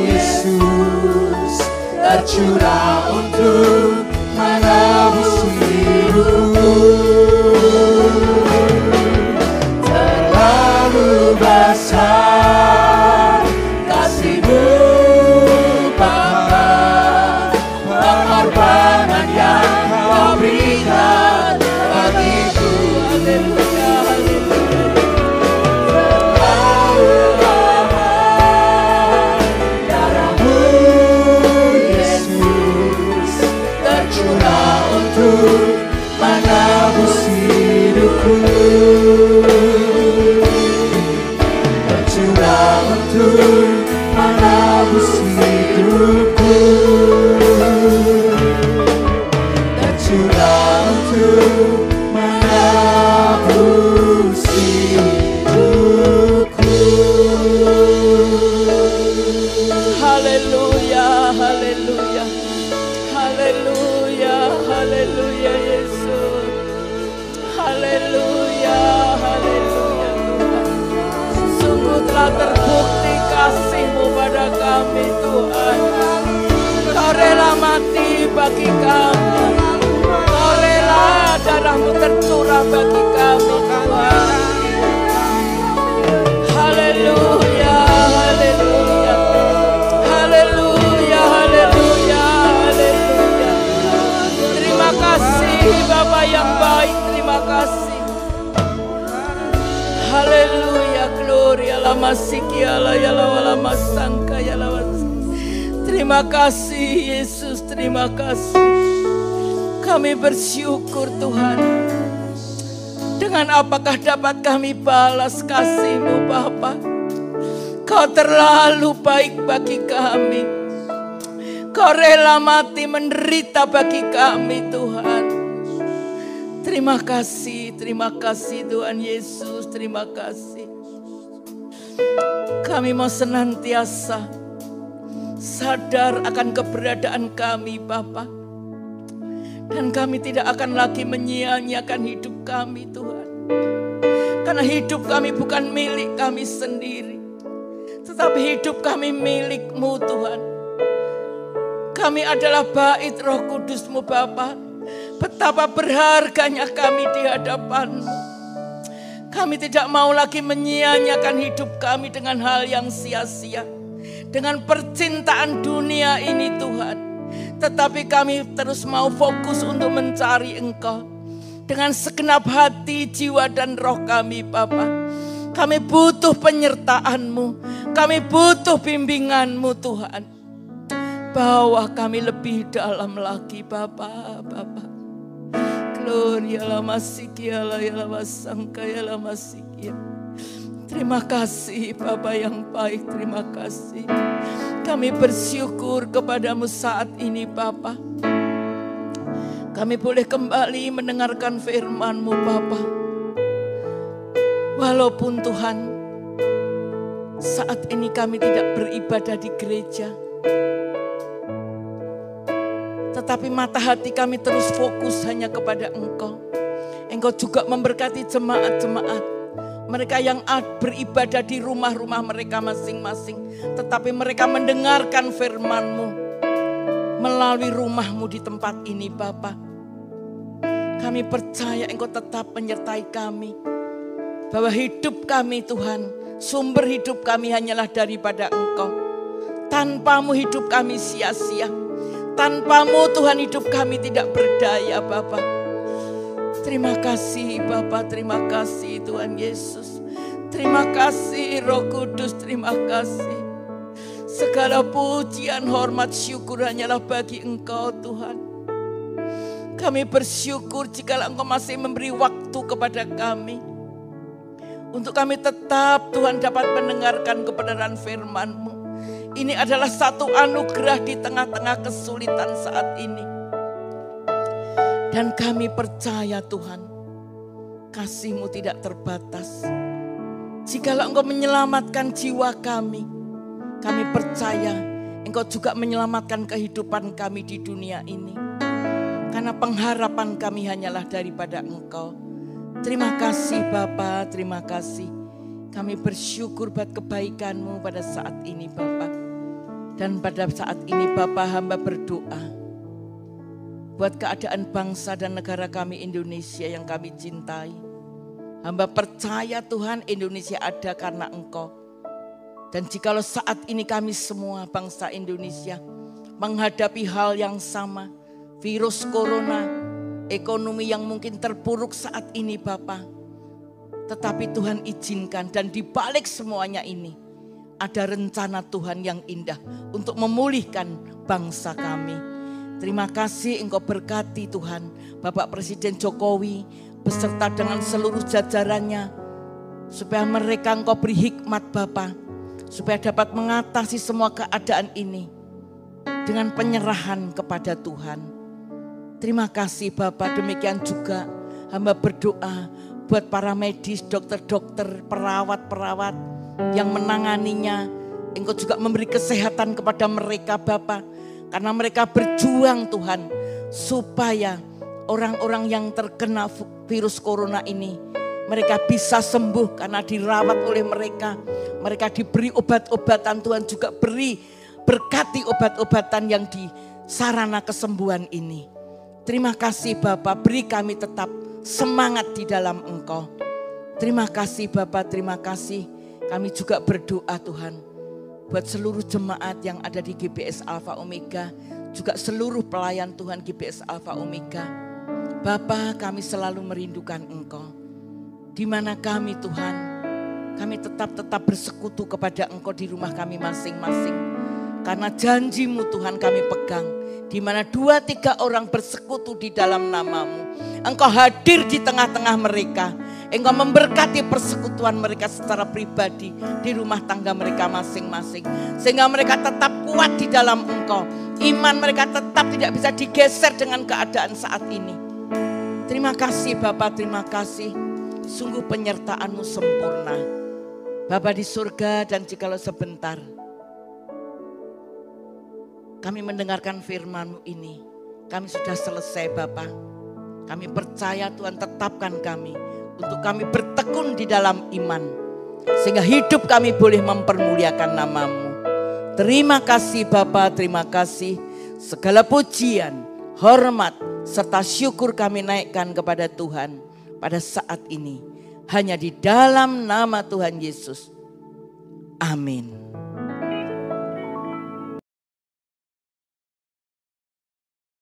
Yesus, tercurah untuk menebus hidupku. Terlalu besar kasih-Mu Bapa, pengorbanan yang Kau berikan bagiku. Haleluya, haleluya. Terlalu mahal darah-Mu Yesus, tercurah untuk menebus hidupku. Tercurah untuk menebus hidupku. Tercurah untuk menebus hidupku. Haleluya, haleluya, haleluya, haleluya Yesus. Haleluya, haleluya Tuhan. Sungguh telah terbukti kasih-Mu pada kami Tuhan. Kau rela mati bagi kami. Kau rela darah-Mu tercurah bagi kami Tuhan. Haleluya, haleluya, haleluya, haleluya, haleluya. Terima kasih Bapa yang baik, terima kasih. Haleluya, gloria la masikia la yala wala masangka yala was. Terima kasih Yesus, terima kasih. Kami bersyukur Tuhan. Dengan apakah dapat kami balas kasih-Mu Bapa? Kau terlalu baik bagi kami. Kau rela mati menderita bagi kami Tuhan. Terima kasih Tuhan Yesus, terima kasih. Kami mau senantiasa sadar akan keberadaan kami Bapa. Dan kami tidak akan lagi menyia-nyiakan hidup kami Tuhan. Karena hidup kami bukan milik kami sendiri, tetapi hidup kami milik-Mu Tuhan. Kami adalah bait Roh Kudus-Mu Bapa. Betapa berharganya kami di hadapan-Mu. Kami tidak mau lagi menyia-nyiakan hidup kami dengan hal yang sia-sia, dengan percintaan dunia ini Tuhan. Tetapi kami terus mau fokus untuk mencari Engkau dengan segenap hati, jiwa dan roh kami Bapa. Kami butuh penyertaan-Mu, kami butuh bimbingan-Mu Tuhan. Bawa kami lebih dalam lagi Bapa. Gloria la masikia la yala wasangka yala masikia. Terima kasih Bapa yang baik, terima kasih. Kami bersyukur kepada-Mu saat ini Bapa. Kami boleh kembali mendengarkan firman-Mu Bapa. Walaupun Tuhan saat ini kami tidak beribadah di gereja, tetapi mata hati kami terus fokus hanya kepada Engkau. Engkau juga memberkati jemaat-jemaat, mereka yang beribadah di rumah-rumah mereka masing-masing, tetapi mereka mendengarkan firman-Mu melalui rumah-Mu di tempat ini Bapa. Kami percaya Engkau tetap menyertai kami, bahwa hidup kami Tuhan, sumber hidup kami hanyalah daripada Engkau. Tanpa-Mu hidup kami sia-sia. Tanpa-Mu Tuhan hidup kami tidak berdaya Bapa. Terima kasih Bapa, terima kasih Tuhan Yesus. Terima kasih Roh Kudus, terima kasih. Segala pujian, hormat, syukur hanyalah bagi Engkau Tuhan. Kami bersyukur jika Engkau masih memberi waktu kepada kami Untuk kami tetap Tuhan dapat mendengarkan kebenaran firman-Mu. Ini adalah satu anugerah di tengah-tengah kesulitan saat ini. Dan kami percaya Tuhan, kasih-Mu tidak terbatas. Jikalau Engkau menyelamatkan jiwa kami percaya Engkau juga menyelamatkan kehidupan kami di dunia ini. Karena pengharapan kami hanyalah daripada Engkau. Terima kasih Bapa, terima kasih. Kami bersyukur buat kebaikan-Mu pada saat ini Bapa. Dan pada saat ini Bapa, hamba berdoa buat keadaan bangsa dan negara kami Indonesia yang kami cintai. Hamba percaya Tuhan, Indonesia ada karena Engkau. Dan jikalau saat ini kami semua bangsa Indonesia menghadapi hal yang sama, virus corona, ekonomi yang mungkin terpuruk saat ini Bapa. Tetapi Tuhan izinkan, dan di balik semuanya ini ada rencana Tuhan yang indah untuk memulihkan bangsa kami. Terima kasih Engkau berkati Tuhan Bapak Presiden Jokowi beserta dengan seluruh jajarannya, supaya mereka Engkau beri hikmat Bapa, supaya dapat mengatasi semua keadaan ini dengan penyerahan kepada Tuhan. Terima kasih Bapa. Demikian juga hamba berdoa buat para medis, dokter-dokter, perawat-perawat yang menanganinya. Engkau juga memberi kesehatan kepada mereka Bapa, karena mereka berjuang Tuhan supaya orang-orang yang terkena virus corona ini, mereka bisa sembuh karena dirawat oleh mereka. Mereka diberi obat-obatan, Tuhan juga berkati obat-obatan yang di sarana kesembuhan ini. Terima kasih Bapa, beri kami tetap semangat di dalam Engkau. Terima kasih Bapa, terima kasih. Kami juga berdoa Tuhan buat seluruh jemaat yang ada di GBS Alpha Omega, juga seluruh pelayan Tuhan GBS Alpha Omega. Bapa, kami selalu merindukan Engkau. Di mana kami Tuhan, kami tetap bersekutu kepada Engkau di rumah kami masing-masing. Karena janji-Mu Tuhan kami pegang. Di mana 2-3 orang bersekutu di dalam nama-Mu, Engkau hadir di tengah-tengah mereka. Engkau memberkati persekutuan mereka secara pribadi di rumah tangga mereka masing-masing. Sehingga mereka tetap kuat di dalam Engkau. Iman mereka tetap tidak bisa digeser dengan keadaan saat ini. Terima kasih Bapa, terima kasih. Sungguh penyertaan-Mu sempurna. Bapa di surga, dan jikalau sebentar kami mendengarkan firman-Mu ini, kami sudah selesai Bapa. Kami percaya Tuhan tetapkan kami untuk kami bertekun di dalam iman, sehingga hidup kami boleh mempermuliakan nama-Mu. Terima kasih Bapa, terima kasih. Segala pujian, hormat, serta syukur kami naikkan kepada Tuhan pada saat ini. Hanya di dalam nama Tuhan Yesus. Amin.